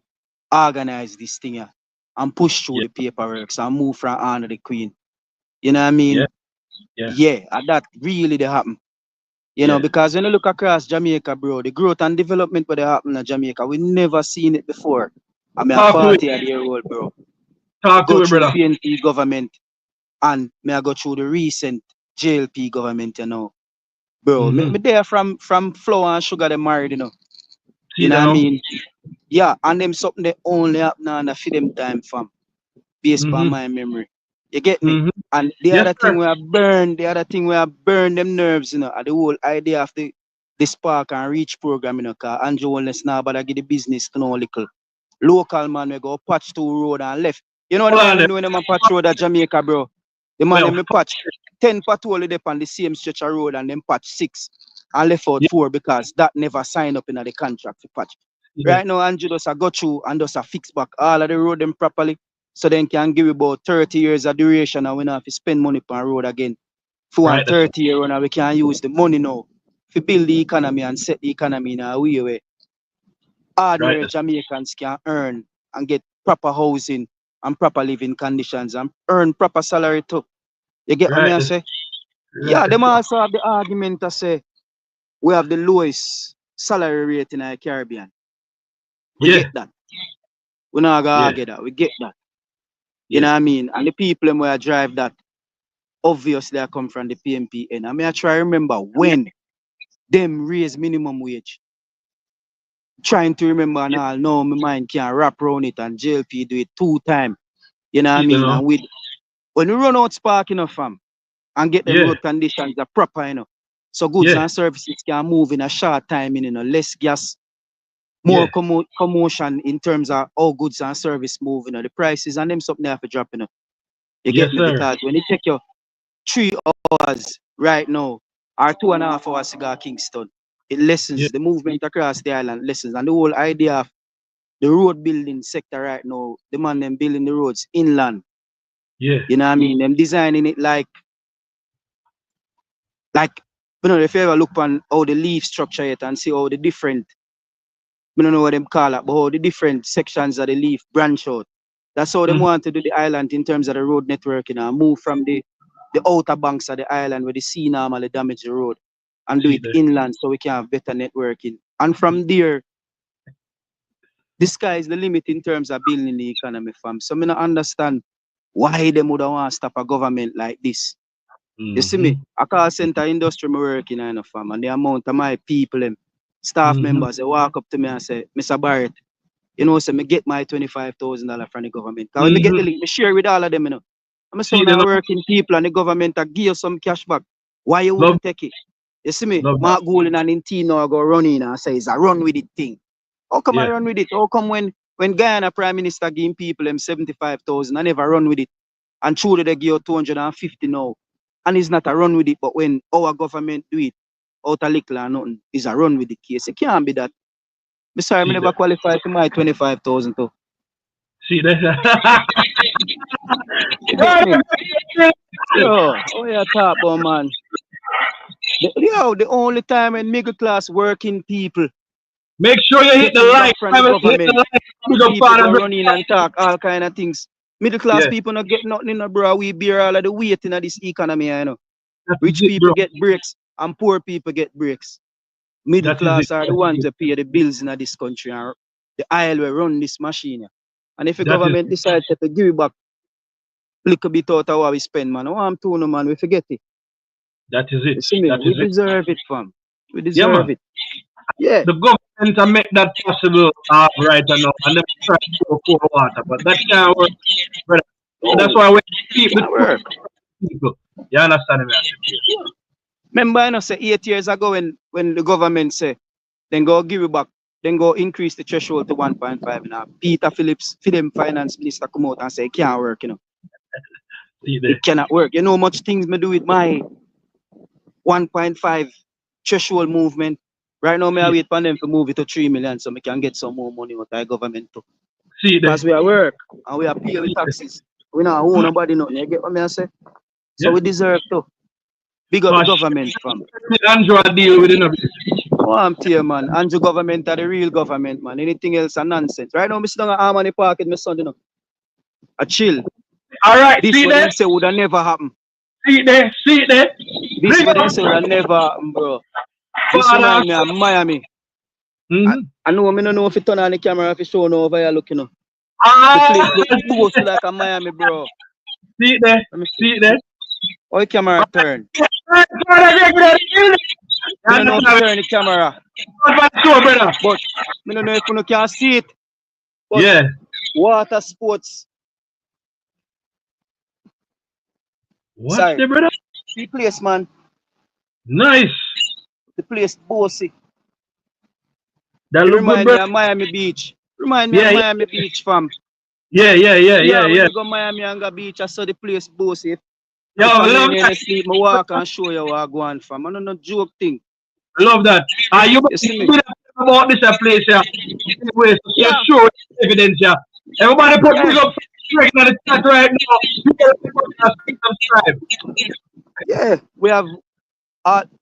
organize this thing and push through the paperwork and move from honor the Queen. You know what I mean? Yeah. And that really they happen. You know, because when you look across Jamaica, bro, the growth and development where they happen in Jamaica, we never seen it before. I mean, Talk to it. 40-year-old, bro. Talk Go to it, through brother. PNP government and may I go through the recent JLP government, you know. Bro, me there from flour and sugar they married, you know. See You know that what I now? mean? Yeah, and them something they only happen on a for them time, fam. Based on my memory. You get me? And the Yes, other sir. thing where I burn them nerves, you know, are the whole idea of the Spark and Reach program, you know, cause Andrew Wellness now but I get the business to know little. Local man we go patch 2 road and left. You know the Hold man on there. them doing them a patch road at Jamaica, bro. The man Well, them me patch 10 patrol up on the same stretch of road and them patch 6 and left out yeah, 4 because that never signed up in the contract for patch. yeah, Right now, Andrew does a go through and does a fix back all of the road them properly. So then can give you about 30 years of duration and we don't have to spend money on road again. For one right. That's 30 year run, we can use the money now to build the economy and set the economy in a way where right. ordinary That's Jamaicans can earn and get proper housing and proper living conditions and earn proper salary too. You get what right. me I That's say? right. Yeah, them also have the argument to say we have the lowest salary rate in the Caribbean. We Yeah, get that. We're not gonna yeah, argue that. We get that. You yeah. know what I mean? And the people them where drive that, obviously I come from the PMPN. I mean I try to remember when them raise minimum wage. Trying to remember and all, no, my mind can't wrap around it and JLP do it 2 times. You know what I See that mean? now? And with when we run out spark enough fam and get them Yeah, road conditions are proper, you know. So goods yeah, and services can move in a short time, you know, less gas, more yeah. commotion in terms of how goods and service move, you know, the prices and them something they have to drop, you know. You Yes, get me? sir. Because when it take you 3 hours right now, or 2.5 hours to go to Kingston, it Yeah, lessens the movement across the island, lessens. And the whole idea of the road building sector right now, the man them building the roads inland. yeah, You know what I mean? Them designing it like you know, if you ever look on how the leaf structure it and see how the different, I don't know what them call it, but how the different sections of the leaf branch out. That's how them want to do the island in terms of the road network, you know, move from the outer banks of the island where the sea normally damage the road and do see it that. inland so we can have better networking. And from there, the sky is the limit in terms of building the economy, fam. So I don't understand why them would want to stop a government like this. You see me? A call center industry me working in, fam, and the amount of my people, them, staff members, they walk up to me and say, Mr. Barrett, you know, say me get my $25,000 from the government. Because when me get the link, me share with all of them, you know. I'm See saying that I'm now? working people and the government that give you some cash back. Why you Love, wouldn't take it? You see me? love that. Mark Goulin and Intino go running and say it's a run with it thing. How come I Yeah, run with it? How come when Guyana Prime Minister giving people them 75,000, I never run with it? And truly they give you 250 now. And it's not a run with it, but when our government do it, out a little or nothing, it's a run with the case. It can't be that. I'm sorry, I see never that. qualified for my 25,000 too. See that. You get Right. me? Yo, oh yeah, talk about man. The only time when middle class working people Make sure you hit the getting back like. from the Family. Hit the government, like. Big up people Father go Bridge. run in and talk all kind of things. Middle class Yeah, people not get nothing in the bro. We bear all of the weight in this economy, you know. that is Rich it, bro. people get breaks and poor people get breaks. Middle That is it. class are the ones that pay the bills in this country and the aisle will run this machine. Yeah. And if the That is government decides to give it back a little bit out of what we spend, man, I am too, no, man, we forget it. that is it. You see me? That We is it. deserve it, fam. We Yeah, deserve man. it. Yeah. The government to make that possible right now, and them try to pour water, but that can't work, brother. So that's Oh, why we keep the can't work. people. You understand me? Remember, I know, say 8 years ago when the government say, then go give it back, then go increase the threshold to 1.5. You know. Peter Phillips, Film Finance Minister, come out and say it can't work, you know. See there. It cannot work. You know how much things me do with my 1.5 threshold movement. Right now, I See, wait for them to move it to 3 million so I can get some more money out of the government too. see there. Because we are work and we are paying the taxes. We not owe nobody nothing. You get what I say? So Yeah. we deserve to. Big up the But government, fam. Andrew deal with it. No. Oh, I'm here, man. Andrew government are the real government, man. Anything else are nonsense. Right now, I'm sitting at Harmony Park in my son, you know. I chill. All right, This see what there. them say would have never happen. See there. See there. This Bring what them up. say would have never happen, bro. This remind me of Miami. Mm-hmm. I know I don't know if you turn on the camera if you show no over here look, you know. The Ah, place look close like a Miami, bro. see it there. Let me See see. it there. How the camera turn? Ah, I don't know if you turn the camera. brother. But I don't know if you can see it. But Yeah. water sports. What's Sorry. the brother? The place, man. Nice. The place bossy. That It look good, remind me brother. of Miami Beach. Remind me Yeah, of yeah, Miami Beach, fam. yeah, When yeah. you go Miami and go beach, I saw the place bossy. Yo, If I'm love in that. the sleep, I walk and show you what I go on, fam. I don't know joke thing. Love that. You You see me? been about this place here. Anyway, so Yeah. show evidence here. Everybody put Yeah. big up straight on the chat right now. You subscribe. Yeah. We have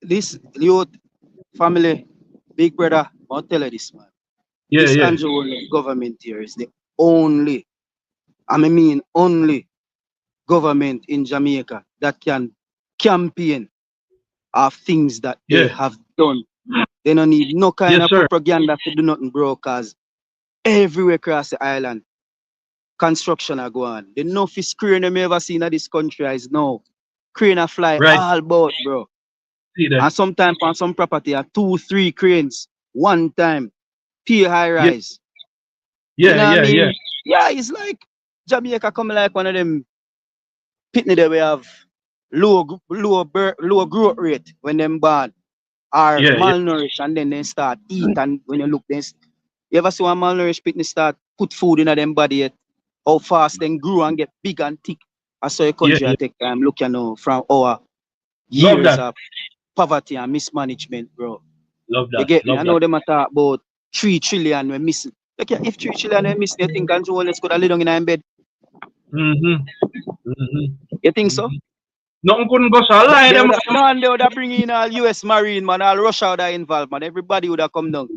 this youth family, big brother. I'll tell you this, man. Yeah, This yeah. Andrew Williams government here is the only, only government in Jamaica that can campaign of things that they Yeah. have done. They don't need no kind Yes, of sir. propaganda to do nothing, bro, because everywhere across the island, construction are going on. The enough crane them ever seen in this country is now. Crane a fly Right. all about, bro. See that. And sometimes on some property are 2-3 cranes one time. Pay high Yeah, rise. yeah, You know what I yeah, mean? yeah. Yeah, it's like Jamaica coming like one of them pitney that we have low growth rate when them born are Yeah, yeah. malnourished and then they start eat and when you look this you ever see one malnourished pitney start put food in them body yet how fast then grow and get big and thick. I saw a Yeah, country yeah. I take time look you know from our Love years that. of poverty and mismanagement, bro. Love You that. get me? Love I that. know them a talk about 3 trillion we're missing. Look at if 3 trillion we're missing, you think Andrew Wallace could have laid down in bed? Mm-hmm. Mm-hmm. You think so? Nothing couldn't go so lie them. They would have bring in all US Marine, man, all Russia would have involved, man. Everybody would have come down.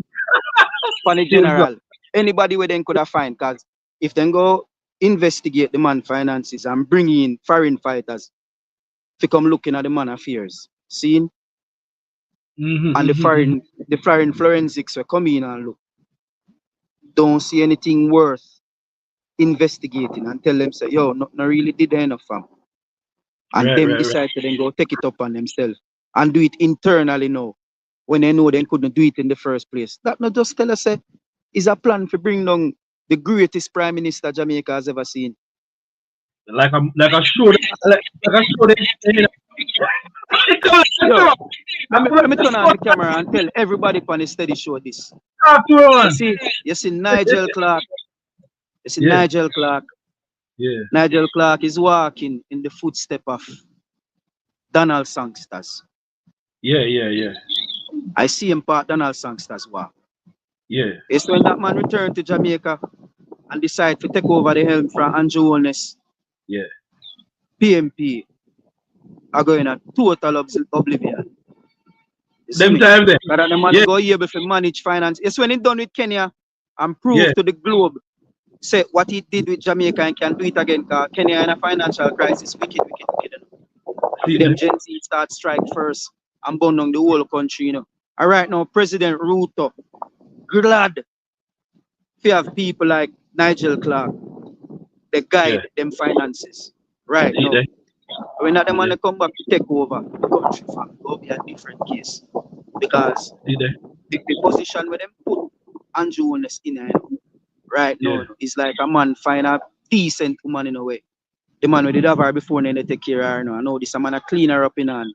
For the Yes, sir. general. Anybody where they could have find, because if they go investigate the man finances and bring in foreign fighters to come looking at the man affairs, seeing Mm-hmm. and the foreign forensics will come in and look. Don't see anything worth investigating and tell them say, yo, not really did enough fam. And them Right. decide to then go take it up on themselves and do it internally now when they know they couldn't do it in the first place. That not just tell us say is a plan to bring down the greatest prime minister Jamaica has ever seen. Like a show. Like a show. Yo, let me turn on the camera and tell everybody on the steady show this. You see Nigel Clark. You see Yeah. Nigel Clark. Yeah. Nigel Clark is walking in the footstep of Donald Sangsters. Yeah. I see him part Donald Sangsters walk. Yeah. It's when that man returned to Jamaica and decided to take over the helm from Andrew Holness. Yeah. PMP are going a total oblivion. Them time there. But the man Yeah. go able to manage finance. It's when he done with Kenya and prove Yeah. to the globe, say what he did with Jamaica and can do it again. Because Kenya in a financial crisis, wicked. See Them that. Gen Z start strike first and burn down the whole country, you know. And right now, President Ruto, glad to have people like Nigel Clark, they guide them finances. Right See now. that. When that man come back to take over the country, fam, it will be a different case. Because See that. the position where them put Andrew Holness in right now is like a man find a decent woman in a way. The man who did have her before and they take care of her. You know. I know this a man a clean her up in and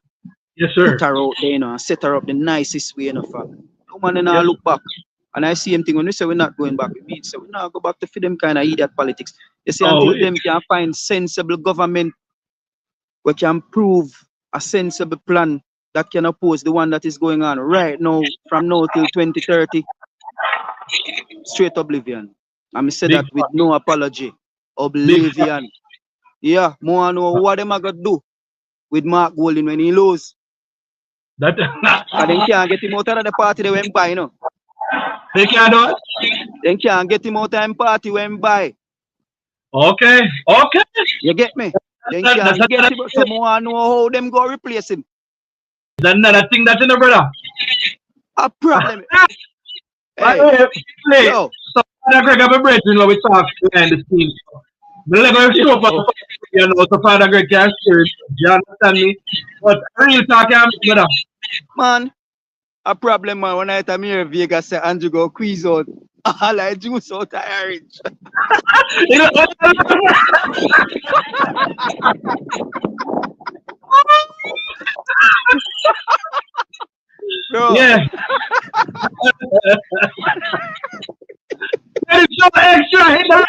Yes, sir. put her out there, you know, and set her up the nicest way, you know, fam. The woman and I look back. And I see him thing when we say we're not going back, we mean so we not go back to feed them kind of idiot politics. You see, until them can find sensible government we can prove a sensible plan that can oppose the one that is going on right now, from now till 2030. Straight oblivion. And I say that with no apology. Oblivion. Yeah, more know what them are going to do with Mark Golding when he lose. That And they can't get him out of the party they went by, you know. they can't do it? They can't get him out of the party when by. Okay. You get me? They can't get him. So more know how them go replace him. That's another thing that's in the brother. A problem. By Hey, the way, play. yo, So, Father Greg, I'm a brethren, we talk behind the scenes. The level of show for yo, you know, so Father Greg can steer it. Do you understand me? But real talk, I'm brother. man. A problem, man. When I time here, Vegas say Andrew go quiz out. All I juice out of orange. You know, Bro, yeah. That is so extra. Hit that.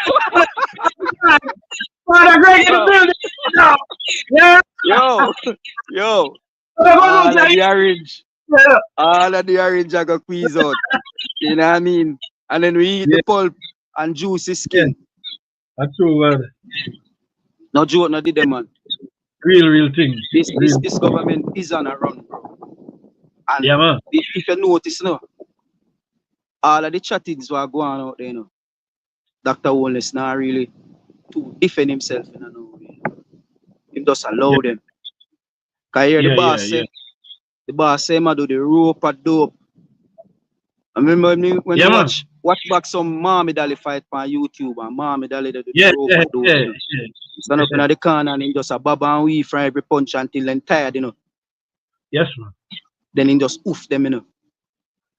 Father Greg in the bro, building. Now. Yeah. yo, yo. So, I'm All gonna of say, the orange. yeah. All of the orange I go quiz out. You know what I mean? And then we eat Yeah, the pulp and juicy yeah. skin. That's true, man. No joke, no did them, man. Real thing. Real. This government is on a run, bro. And Yeah, man. if you notice, no, all of the chattings were going out there, you know. Dr. Wallace now really to defend himself in a no way. Him just Yeah, allow them. Cause here yeah. the boss say, "Ma do the rope a dope." I remember when Yeah, me man. watch back some Mommy Dolly fight on YouTube and Mommy Dolly they do the Yeah, rope yeah, a dope, yeah, you know. Stand up in the corner and he just a bob and weave from every punch until then tired, you know. yes, man. Then he just oof them, you know.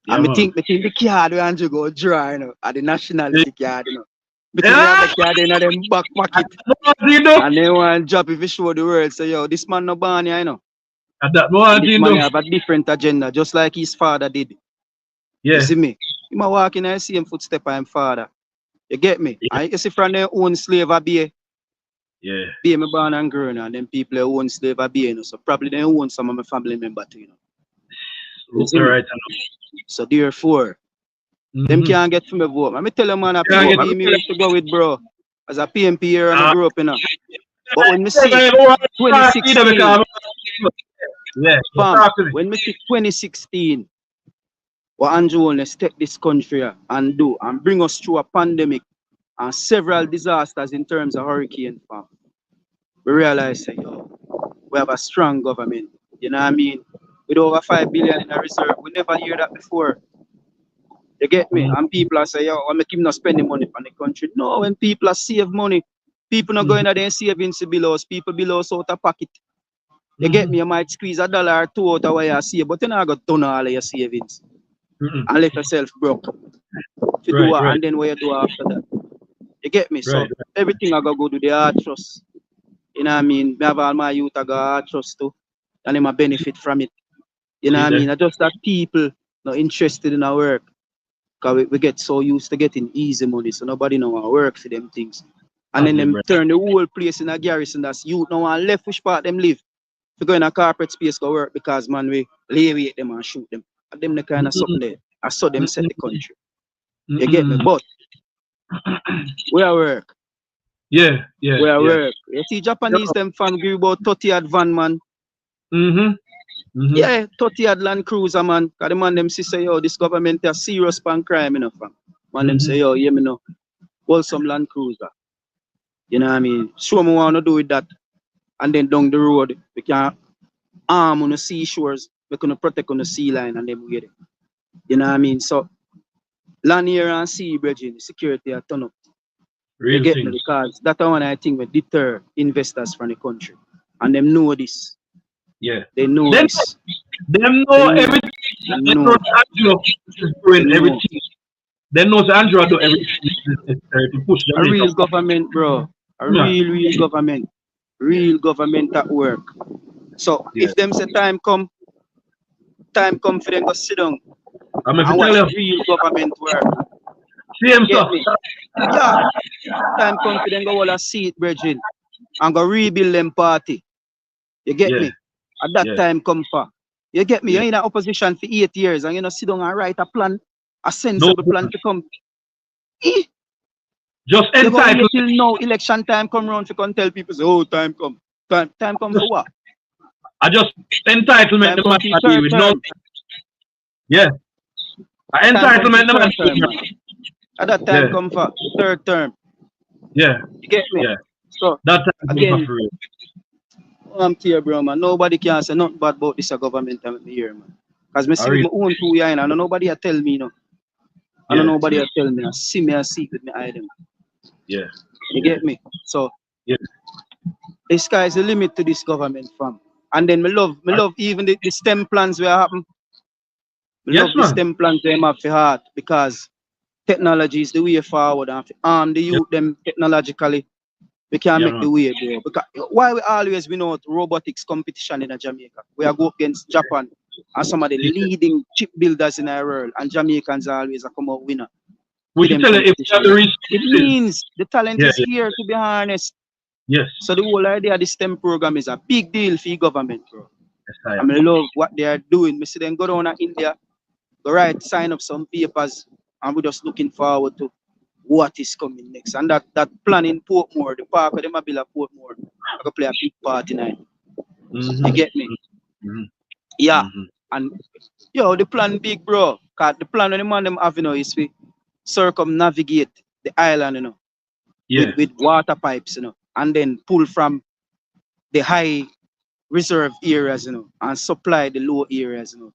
Yeah, And man. me think the card where Andrew go draw, you know, at the nationality card, you know. Me think they have Yeah, the card in them back pocket. what do you do? And they want job if you show the world, say, yo, this man no born here, you know. And that And what do this you man do? have a different agenda, just like his father did. You Yeah, see me? He might walk in and see him footstep of him father. You get me? yeah, And you see from their own slave a yeah. be me born and grown, and them people who own slave a you know. So probably they own some of my family member too, you know. You see All me? right. So therefore, them Mm-hmm. can't get from me vote. Let me tell them man, I pick Can't up get me used to go with bro. As a PMP here, I uh, grew up in you know. But when me yeah, see because 2016, yeah, fam, talk to me. when me see 2016, what Andrew Holness take this country and do and bring us through a pandemic and several disasters in terms of hurricane, fam, we realize say, yo, we have a strong government. You know what I mean? With over 5 billion in a reserve. We never hear that before. You get me? And people are say, yo, I make him not spending money on the country. No, when people are save money, people not going there and savings below us. People below us out of pocket. You get me? You might squeeze $1 or $2 out of what you save, but you not got ton all of your savings. And let yourself broke. To do what, and then what you do after that. You get me? So everything I go to the hard trust. You know what I mean? Me have all my youth I got hard trust too. And them a benefit from it. You know what I mean? I just that people not interested in our work. Because we get so used to getting easy money, so nobody know how work for them things. And then them turn the whole place in a garrison that's youth now and left which part them live. To go in a corporate space go work because man we lay them and shoot them. And them the kind of something there. I saw them set the country. You get me? But we are work. Yeah. We are work. You see Japanese them fan give about 30 at van man. Yeah, 30 at Land Cruiser, man. Because the man them say, yo, this government is serious pan crime, you know, fam. Man them say, yo, yeah, me know. Hold some Land Cruiser. You know what I mean? Show me what I want to do with that. And then down the road, we can arm on the seashores. We can protect on the sea line and them get it. You know what I mean? So, land here and sea, bridging, security are turn up. You get me? Because that's one I think will deter investors from the country. And them know this. Yeah. They know this. Them know everything. They know Andrew is doing everything. They know Andrew do everything to push them. A real government, bro. A real government. Real government at work. So if them say time come for them to sit down and watch real government work. Get me? Yeah. Time come for them go all a seat, brethren, and go rebuild them party. You get me? At that time come for. You get me? You're in opposition for 8 years and you know sit down and write a plan, a sensible plan to come. Just entitled. Till now election time come round to come tell people say, oh, time come. Time come for what? I just entitlement the man with no. Yeah. Entitlement the man. At that time come for third term. Yeah. You get me? Yeah. So that time again, I'm here, bro, man. Nobody can say nothing bad about this government here, man. Because I see with Really? my own 2 years, and I don't nobody tell me, no. I don't Yeah. nobody tell me. I see me, I see with me eye them. Yeah. You get me? So Yeah. the sky is the limit to this government, fam. And then me love even the STEM plans where happen. Me Yes, love the man. STEM plans them have for heart because technology is the way forward and arm the youth them technologically. We can Yeah, make man. the way, bro. Because why we always win out robotics competition in Jamaica? We are go against Japan and some of the leading chip builders in our world, and Jamaicans always are come out winner We to should them tell you if we have competition. the It resources. means the talent Yeah, is yeah. here to be harnessed. Yes. So the whole idea of the STEM program is a big deal for the government, bro. Yes, I I am. mean, love what they are doing. Me see them go down to India, go right, sign up some papers, and we're just looking forward to what is coming next. And that plan in Portmore, the park where they might build a Portmore, I go play a big part tonight. You get me? Mm-hmm. Yeah. Mm-hmm. And yo, the plan big, bro. Cause the plan when the man them have, you know, is to circumnavigate the island, you know, Yeah. with water pipes, you know, and then pull from the high reserve areas, you know, and supply the low areas, you know,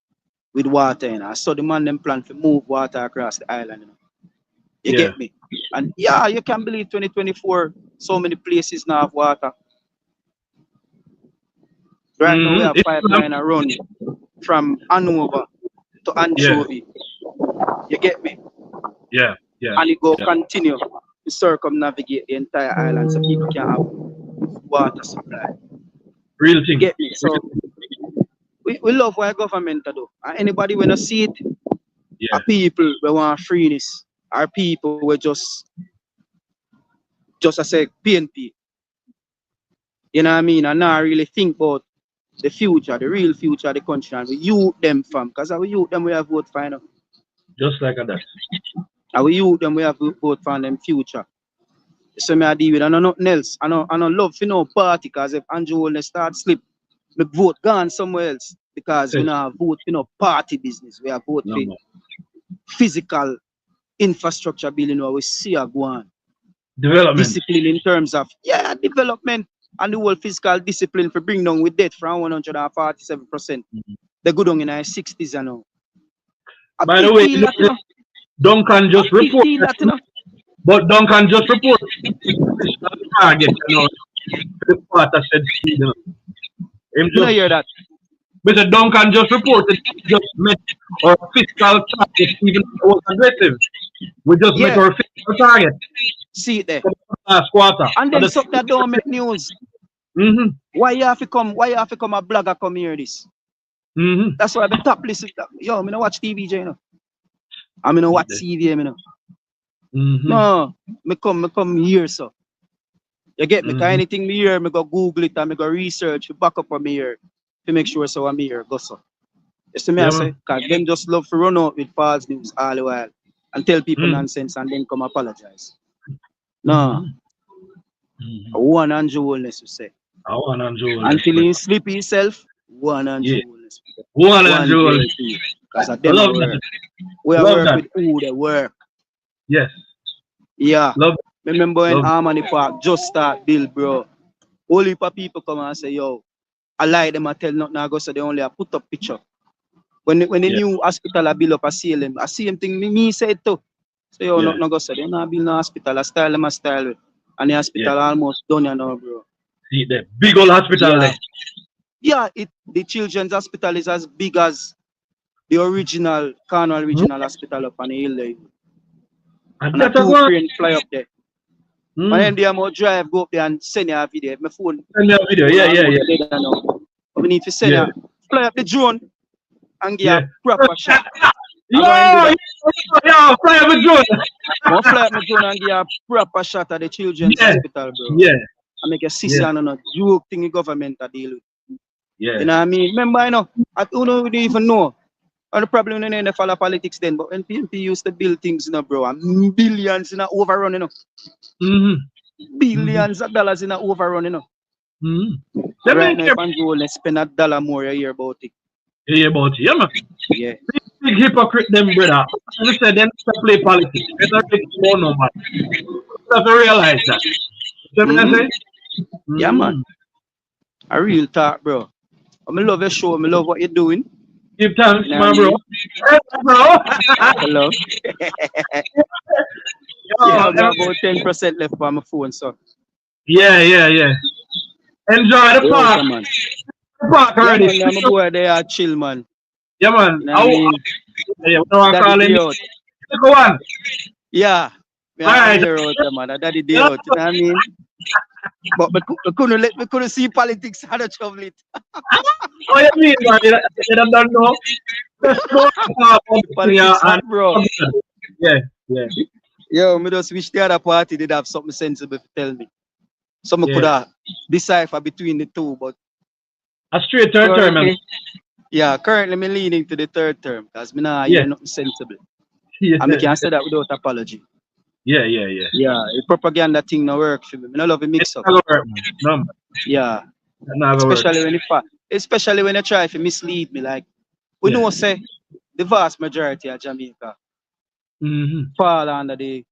with water, you know. So the man them plan to move water across the island, you know. You Yeah. get me? And yeah, you can believe 2024, so many places now have water. Right now we have It's pipeline run from Unnuh to yeah. Anchovy. You get me? Yeah. Yeah. And it go Yeah. continue to circumnavigate the entire island so people can have water supply. Real You thing. get me? So we love what government do. And anybody when I see it, Yeah. are people we want freeness, are people we just I say PNP. You know what I mean? And not really think about the future, the real future of the country, and we youth them from. Because we youth them we have vote for, you know. Just like that. And we youth them we have vote for them future. So me I deal with, I know nothing else. I don't love for no party, because if Andrew Holness start slip, me vote gone somewhere else. Because we Yes. don't have vote for no party business. We have vote No, for no. physical infrastructure building where we see a go on. Development. Discipline in terms of development and the whole physical discipline for bring down with death from 147%. They go down in our 60s and now. A By the big way, deal that, you know. Duncan A just big report deal that, you know. but Duncan just report fiscal target, you know. The part I said, you know. Him You don't just hear that. Mr. Duncan just reported he just met our fiscal target, even though it was aggressive. We just met Yeah, our fiscal target see it there. for the last quarter. And then something that don't make news. Mm-hmm. Why you have to come a blogger come hear this? Mm-hmm. That's why the top list. Yo, I don't watch TV, you know. I mean, watch TV, you know. Mm-hmm. No, me come here, so. You get me? Cause anything me hear, me go Google it and me go research, back up on me here, to make sure so I'm here, go so. You see me, Yeah, I say? Cause them just love to run out with false news all the while and tell people nonsense and then come apologize. No, one Andrew Holness, we say. I want Andrew. Until he sleep himself, one Andrew Yeah. Holness. One Andrew. Because I them love work. that. We are Love work that. with who they work. Yes. Yeah. Love Remember when Love- Harmony Park just start build, bro. Whole heap of people come and say, yo, I lie them and tell nothing I go, so they only put up picture. When the new hospital I build up, I see them thing me say it too. So yo, nothing I go, so they not build no hospital, I style them a style with. And the hospital almost done, you know, bro. See the big old hospital there. Yeah, the children's hospital is as big as the original Cornwall Regional Hospital up on the hill there. And a that's a two one. crane fly up there. And then they more drive, go up there and send you a video. My phone. Send me a video. Yeah. But we need to send you, fly up the drone and give a proper shot. Yo, fly up a drone. I'll fly up my drone and give a proper shot at the children's hospital, bro. Yeah. And make a sister and a joke thing the government to deal with. Yeah. You know what I mean? Remember, I know, we don't even know. And the problem in the follow politics then, but when PNP used to build things, you know, bro, and billions in a overrun, you know. Billions of dollars in a overrun, you know. Right now, if Andrew Holness spend $1 more a year about it. You hear about it, yeah, man. Yeah. Big hypocrite them, brother. They said they don't play politics. They don't take more no man. You have to realize that. You know what I say? Yeah, man. A real talk, bro. I love your show. I love what you're doing. Give thanks, You know what my I bro. mean? Bro. Hello. Yo, Yeah, me have about 10% left on my phone, so yeah. Enjoy the we out park. there, man. The park Yeah, already. man, me and my boy they are chill, man. Yeah, man. You know what I Oh, mean? yeah, what do I Daddy call him? day out. Go on. Yeah. Me All and right. here out there, man. A daddy day Yeah. out. You know what I mean? But we couldn't see politics and the trouble it. What you mean, man? You don't know. Just go Politics hot, and bro. yeah. Yo, me just wish the other party did have something sensible to tell me. Some could Yeah. have decipher between the two, but A straight third term, man. currently me leaning to the third term because me nah Yeah. hear nothing sensible. Yeah. And me can say that without apology. Yeah. Yeah, the propaganda thing no work for me. Me no love a It's mix up. not gonna work, man. No, man. Yeah. It's not gonna work. Especially when you try to mislead me. Like we Yeah. know say the vast majority of Jamaica Mm-hmm. fall under the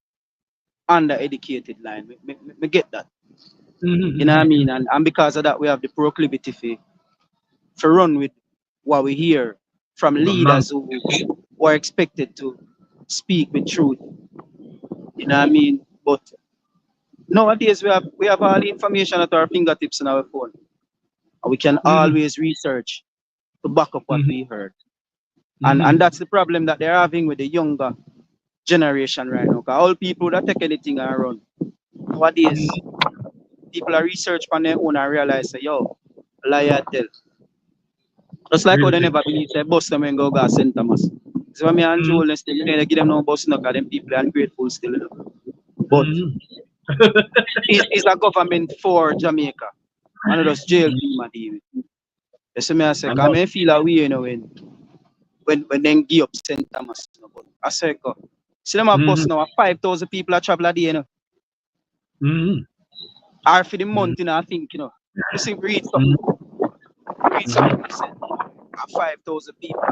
undereducated line. Me get that. Mm-hmm. You know what I mean? And because of that we have the proclivity for run with what we hear from leaders who are expected to speak with truth. You know what I mean? But nowadays we have all the information at our fingertips on our phone. And we can always research to back up what we heard. And that's the problem that they're having with the younger generation right now. Because all people that take anything and run. Nowadays, people are research on their own and realize say, yo, liar tell. Just like how they never believe they bust them and go St. Thomas. So when me and Joel still they give them no bus no because them people are ungrateful still. You know. But it's a government for Jamaica. And it's jail team at even. You see me I say, because I feel a way you know when they give up St. Thomas. You know, but I say, see them a bus now 5,000 people are travel a day, you know. Or for the month, you know, I think, you know. You see read something. Read something recently. 5,000 people.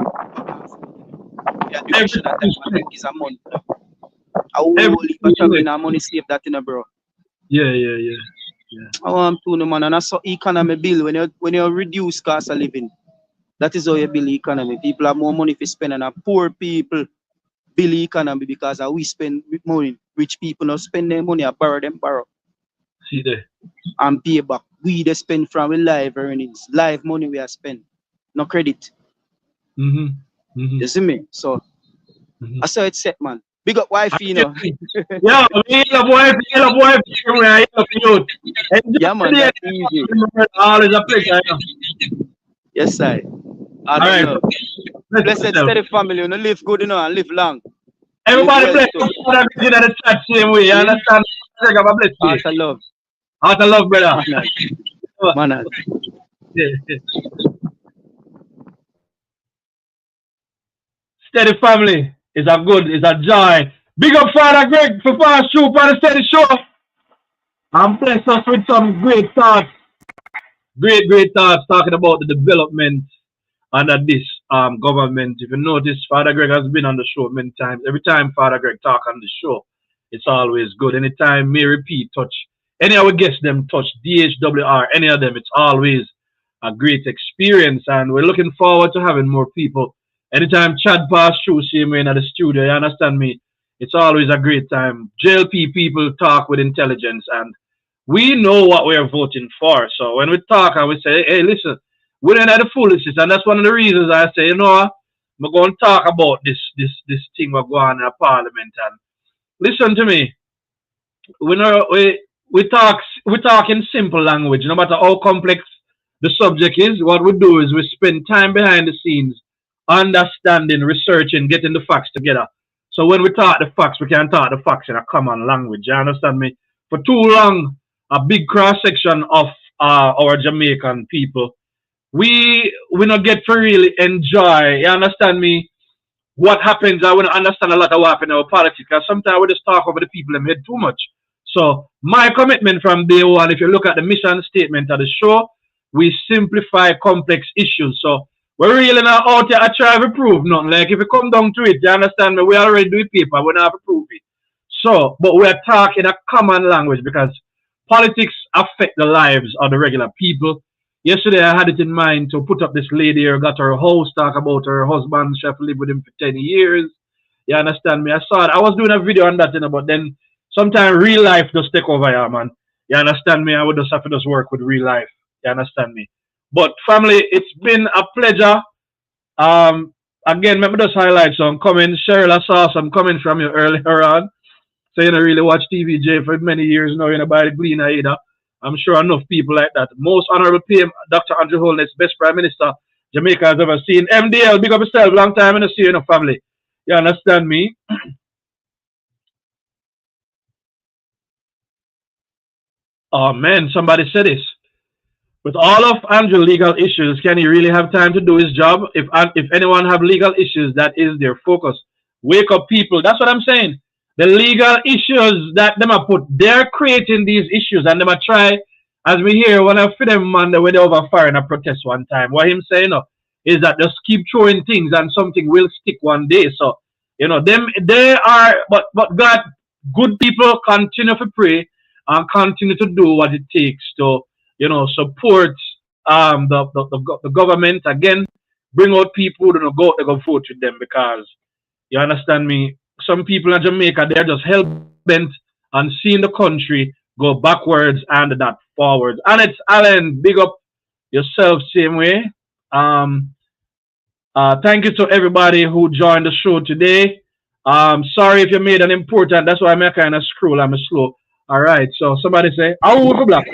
Yeah, duration that time, I think is a month. I will leave a traveling and money save that, you know, bro. Yeah. I want to know, man, and that's how economy bill when you reduce cost of living. That is how you build economy. People have more money to spend, and poor people build economy because we spend money. Rich people not spend their money, I borrow. See there. And pay back. We they spend from our live earnings, live money we are spend, no credit. You see me? So I saw it set, man. Big up wife, you know. Yeah, we love wife, I love you. Yeah, man, that's easy. Always a pleasure. Yes, sir. All right. Blessed steady family, you know, live good, you know, and live long. Everybody bless you. In the chat same way. You understand? God bless you. Heart of love. Heart of love, brother. Manners. Steady family is a joy. Big up Father Greg for fast shoot on the steady show. And bless us with some great thoughts. Great thoughts talking about the development under this government. If you notice, Father Greg has been on the show many times. Every time Father Greg talk on the show, it's always good. Anytime Mary P touch, any of our guests them touch DHWR, any of them, it's always a great experience. And we're looking forward to having more people. Anytime Chad pass through, same way in the studio, you understand me? It's always a great time. JLP people talk with intelligence, and we know what we are voting for. So when we talk and we say, hey, listen, we don't have the foolishness, and that's one of the reasons I say, you know, we're going to talk about this thing we're going on in Parliament. And listen to me, we talk in simple language. No matter how complex the subject is, what we do is we spend time behind the scenes, understanding, researching, getting the facts together. So when we talk the facts, we can talk the facts in a common language. You understand me? For too long, a big cross section of our Jamaican people, we not get to really enjoy. You understand me? What happens? I want to understand a lot of what happens in our politics. Because sometimes we just talk over the people and head too much. So my commitment from day one, if you look at the mission statement of the show, we simplify complex issues. So we're really not out here to try to prove nothing. Like if you come down to it, you understand me? We already do paper. We don't have to prove it. So, but we're talking a common language because politics affect the lives of the regular people. Yesterday I had it in mind to put up this lady here, got her house, talk about her husband, she have to live with him for 10 years. You understand me? I saw it. I was doing a video on that, but then sometimes real life just take over, yeah, man. You understand me? I would just have to just work with real life. You understand me? But family, it's been a pleasure. Again, let me just highlight some comments. Cheryl, I saw some comments from you earlier on. So you don't really watch TVJ for many years now, you know, by the Gleaner either. I'm sure enough people like that. Most Honorable PM, Dr. Andrew Holness, best Prime Minister Jamaica has ever seen. MDL, big up yourself, long time in the see you in the family. You understand me? Oh man, somebody said this. With all of Andrew's legal issues, can he really have time to do his job? If anyone have legal issues, that is their focus. Wake up, people. That's what I'm saying. The legal issues that them are put, they're creating these issues, and them are try. As we hear one of them man when they over fire in a protest one time. What him saying is that just keep throwing things and something will stick one day. So them they are, but God, good people continue to pray and continue to do what it takes to support the government again, bring out people who don't go out, they go vote with them because you understand me. Some people in Jamaica they're just hell bent on seeing the country go backwards and not forwards. And it's Alan, big up yourself same way. Thank you to everybody who joined the show today. Sorry if you made an important. That's why I'm kind of scroll. I'm slow. All right. So somebody say, "Oh, for black."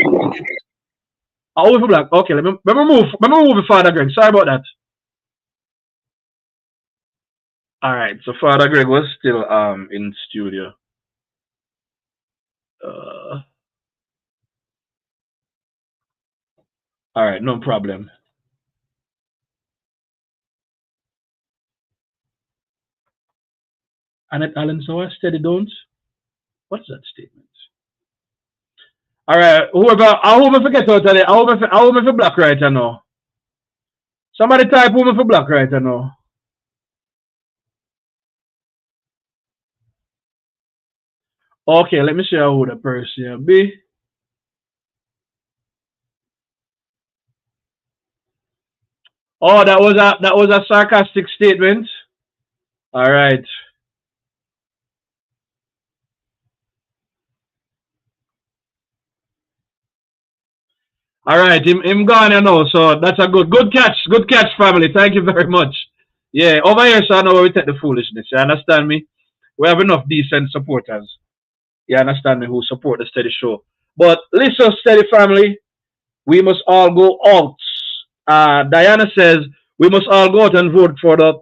Oh, for black. Okay. Let me move. Let me move, Father Greg. Sorry about that. All right. So Father Greg was still in studio. All right. No problem. Annette Allen Sower, steady don't. What's that statement? All right, whoever, I hope I forget out today. I hope I for black right now. Somebody type who for black right now. Okay, let me see who the person be. Oh, that was a sarcastic statement. All right. All right, him gone now, so that's a good catch, family. Thank you very much. Yeah, over here, so I know where we take the foolishness. You understand me? We have enough decent supporters. You understand me? Who support the steady show. But listen, steady family, we must all go out. Diana says we must all go out and vote for the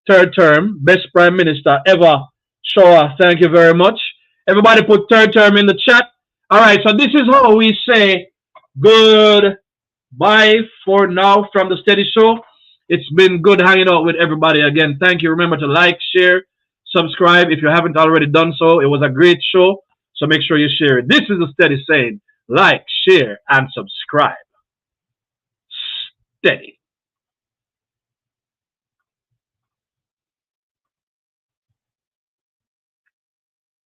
third term, best prime minister ever. Sure, thank you very much. Everybody put third term in the chat. All right, so this is how we say goodbye for now from the steady show. It's been good hanging out with everybody again. Thank you. Remember to like, share, subscribe if you haven't already done so. It was a great show, so make sure you share it. This is the steady saying: like, share, and subscribe. Steady.